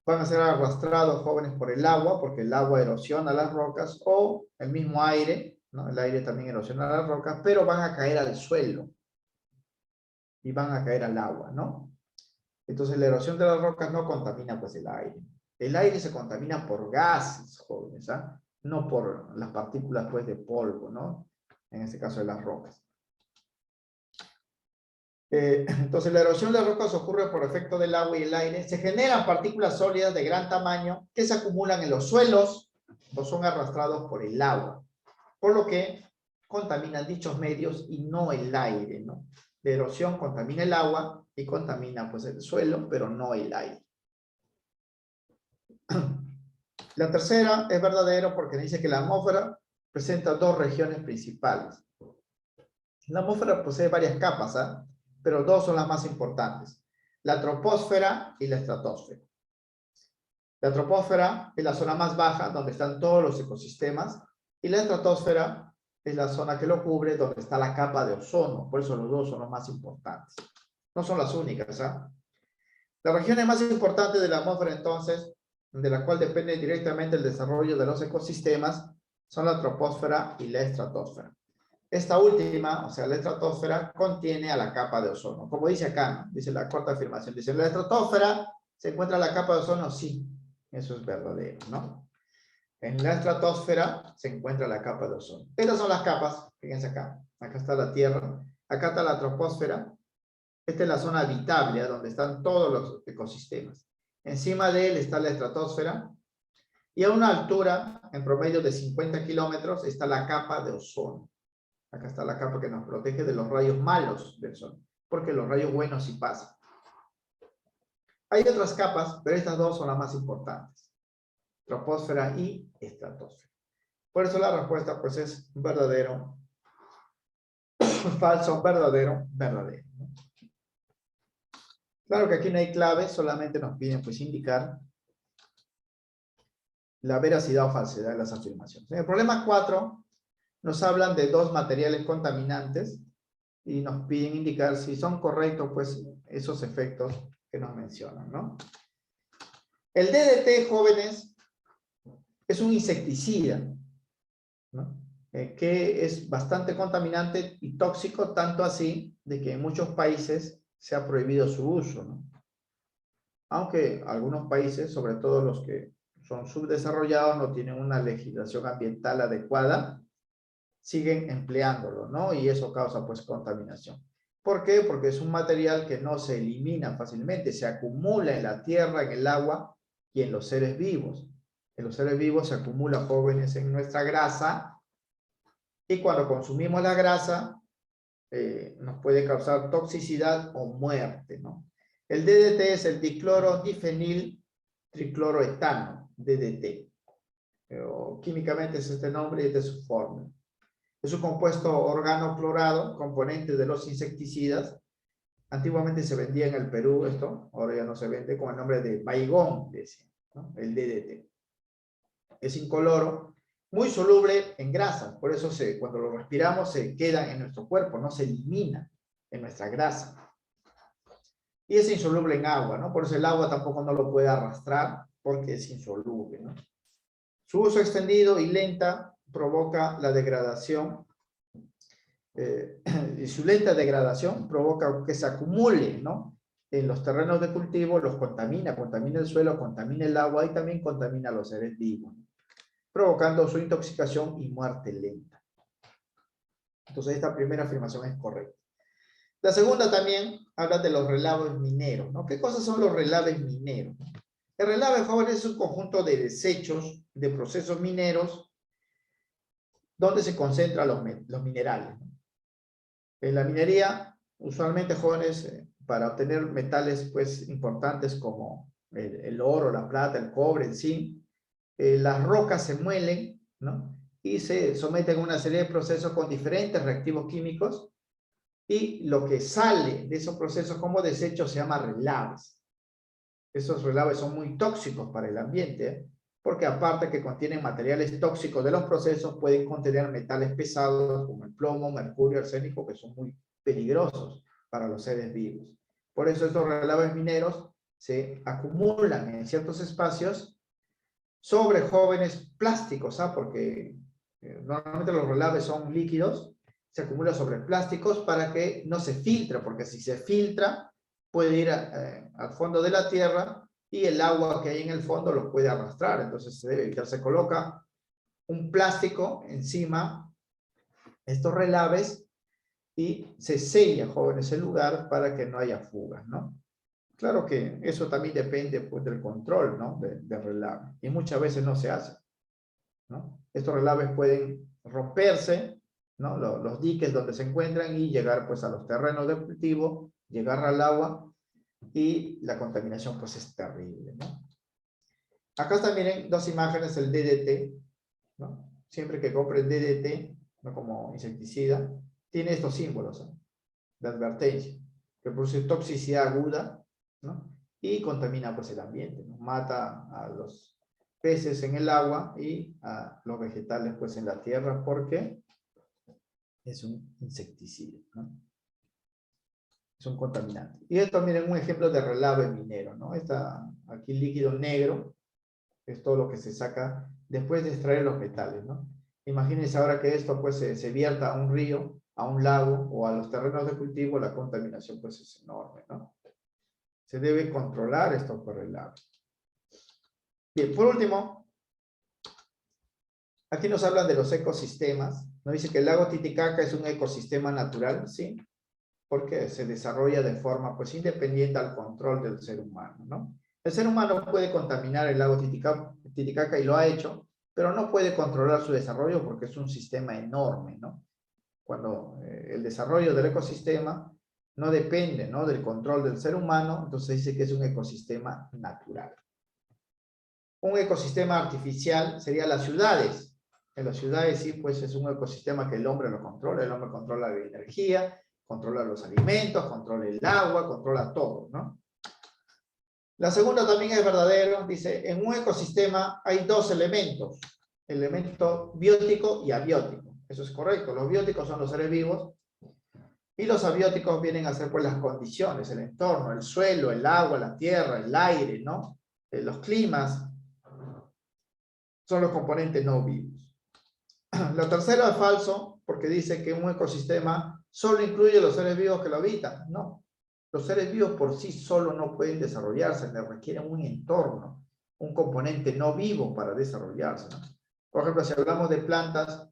van a ser arrastrados, jóvenes, por el agua, porque el agua erosiona las rocas, o el mismo aire, ¿no? El aire también erosiona las rocas, pero van a caer al suelo y van a caer al agua, ¿no? Entonces la erosión de las rocas no contamina, pues, el aire. El aire se contamina por gases, jóvenes, ¿ah? No por las partículas, pues, de polvo, ¿no? En este caso de las rocas. Entonces la erosión de las rocas ocurre por efecto del agua y el aire. Se generan partículas sólidas de gran tamaño que se acumulan en los suelos o son arrastrados por el agua, por lo que contaminan dichos medios y no el aire, ¿no? La erosión contamina el agua y contamina, pues, el suelo, pero no el aire. La tercera es verdadero porque dice que la atmósfera presenta 2 regiones principales. La atmósfera posee varias capas, ¿eh? Pero 2 son las más importantes: la troposfera y la estratosfera. La troposfera es la zona más baja donde están todos los ecosistemas, y la estratosfera es la zona que lo cubre, donde está la capa de ozono. Por eso los 2 son los más importantes. No son las únicas, ¿eh? Las regiones más importantes de la atmósfera, entonces, de la cual depende directamente el desarrollo de los ecosistemas, son la troposfera y la estratosfera. Esta última, o sea, la estratosfera, contiene a la capa de ozono. Como dice acá, ¿no? Dice la corta afirmación, dice, ¿en la estratosfera se encuentra la capa de ozono? Sí, eso es verdadero, ¿no? En la estratosfera se encuentra la capa de ozono. Estas son las capas, fíjense acá. Acá está la Tierra, acá está la troposfera. Esta es la zona habitable, donde están todos los ecosistemas. Encima de él está la estratosfera, y a una altura, en promedio de 50 kilómetros, está la capa de ozono. Acá está la capa que nos protege de los rayos malos del sol, porque los rayos buenos sí pasan. Hay otras capas, pero estas 2 son las más importantes: troposfera y estratosfera. Por eso la respuesta, pues, es verdadero, falso, verdadero, verdadero. Claro que aquí no hay clave, solamente nos piden, pues, indicar la veracidad o falsedad de las afirmaciones. En el problema 4 nos hablan de 2 materiales contaminantes y nos piden indicar si son correctos, pues, esos efectos que nos mencionan, ¿no? El DDT, jóvenes, es un insecticida, ¿no? Que es bastante contaminante y tóxico, tanto así de que en muchos países se ha prohibido su uso, ¿no? Aunque algunos países, sobre todo los que son subdesarrollados, no tienen una legislación ambiental adecuada, siguen empleándolo, ¿no? Y eso causa, pues, contaminación. ¿Por qué? Porque es un material que no se elimina fácilmente, se acumula en la tierra, en el agua y en los seres vivos. En los seres vivos se acumula, jóvenes, en nuestra grasa, y cuando consumimos la grasa nos puede causar toxicidad o muerte, ¿no? El DDT es el dicloro difenil tricloroetano, DDT. Químicamente es este nombre y esta es su fórmula. Es un compuesto organoclorado, componente de los insecticidas. Antiguamente se vendía en el Perú esto, ahora ya no se vende, con el nombre de Baigón, decía, ¿no? El DDT. Es incoloro, muy soluble en grasa, por eso cuando lo respiramos se queda en nuestro cuerpo, no se elimina en nuestra grasa. Y es insoluble en agua, ¿no? Por eso el agua tampoco no lo puede arrastrar, porque es insoluble, ¿no? Su uso extendido y lenta provoca la degradación, y su lenta degradación provoca que se acumule, ¿no?, en los terrenos de cultivo, los contamina el suelo, contamina el agua y también contamina a los seres vivos, provocando su intoxicación y muerte lenta. Entonces esta primera afirmación es correcta. La segunda también habla de los relaves mineros, ¿no? ¿Qué cosas son los relaves mineros? El relave, jóvenes, es un conjunto de desechos de procesos mineros donde se concentran los minerales, ¿no? En la minería, usualmente, jóvenes, para obtener metales pues importantes como el oro, la plata, el cobre, el zinc, las rocas se muelen, ¿no?, y se someten a una serie de procesos con diferentes reactivos químicos, y lo que sale de esos procesos como desechos se llama relaves. Esos relaves son muy tóxicos para el ambiente, porque aparte que contienen materiales tóxicos de los procesos, pueden contener metales pesados como el plomo, mercurio, arsénico, que son muy peligrosos para los seres vivos. Por eso estos relaves mineros se acumulan en ciertos espacios sobre jóvenes plásticos, ¿ah? Porque normalmente los relaves son líquidos, se acumulan sobre plásticos para que no se filtre, porque si se filtra puede ir al fondo de la tierra y el agua que hay en el fondo los puede arrastrar. Entonces se debe evitar. Se coloca un plástico encima estos relaves y se sella, jóvenes, el lugar para que no haya fugas, ¿no? Claro que eso también depende pues del control, ¿no?, del relave, y muchas veces no se hace, ¿no? Estos relaves pueden romperse, ¿no?, los diques donde se encuentran, y llegar pues a los terrenos de cultivo, llegar al agua, y la contaminación pues es terrible, ¿no? Acá están, miren, dos imágenes del DDT, ¿no? Siempre que compren DDT, ¿no?, como insecticida, tiene estos símbolos, ¿no?, de advertencia, que produce toxicidad aguda, ¿no?, y contamina pues el ambiente, ¿no? Mata a los peces en el agua y a los vegetales pues en la tierra, porque es un insecticida, ¿no? Es un contaminante. Y esto, miren, un ejemplo de relave minero, ¿no? Está aquí líquido negro, es todo lo que se saca después de extraer los metales, ¿no? Imagínense ahora que esto pues se vierta a un río, a un lago o a los terrenos de cultivo, la contaminación pues es enorme, ¿no? Se debe controlar esto por el lago. Bien, por último, aquí nos hablan de los ecosistemas. Nos dice que el lago Titicaca es un ecosistema natural, ¿sí?, porque se desarrolla de forma pues independiente al control del ser humano, ¿no? El ser humano puede contaminar el lago Titicaca y lo ha hecho, pero no puede controlar su desarrollo porque es un sistema enorme, ¿no? Cuando el desarrollo del ecosistema no depende, ¿no?, del control del ser humano, entonces dice que es un ecosistema natural. Un ecosistema artificial sería las ciudades. En las ciudades sí, pues es un ecosistema que el hombre lo controla. El hombre controla la energía, controla los alimentos, controla el agua, controla todo, ¿no? La segunda también es verdadero. Dice, en un ecosistema hay dos elementos: elemento biótico y abiótico. Eso es correcto. Los bióticos son los seres vivos y los abióticos vienen a ser pues las condiciones, el entorno, el suelo, el agua, la tierra, el aire, ¿no? Los climas son los componentes no vivos. La tercera es falso, porque dice que un ecosistema solo incluye los seres vivos que lo habitan. No, los seres vivos por sí solos no pueden desarrollarse, les requieren un entorno, un componente no vivo para desarrollarse, ¿no? Por ejemplo, si hablamos de plantas,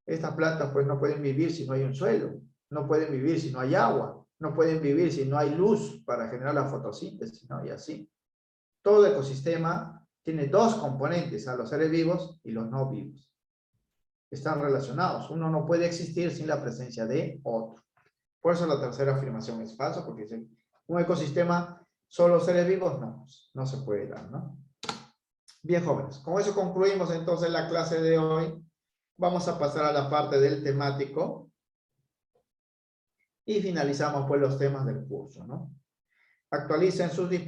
estas plantas pues no pueden vivir si no hay un suelo, no pueden vivir si no hay agua, no pueden vivir si no hay luz para generar la fotosíntesis, ¿no? Y así. Todo ecosistema tiene dos componentes, a los seres vivos y los no vivos. Están relacionados. Uno no puede existir sin la presencia de otro. Por eso la tercera afirmación es falsa, porque dice, un ecosistema, solo seres vivos, no se puede dar, ¿no? Bien, jóvenes, con eso concluimos entonces la clase de hoy. Vamos a pasar a la parte del temático y finalizamos pues los temas del curso, ¿no? Actualicen sus dispositivos.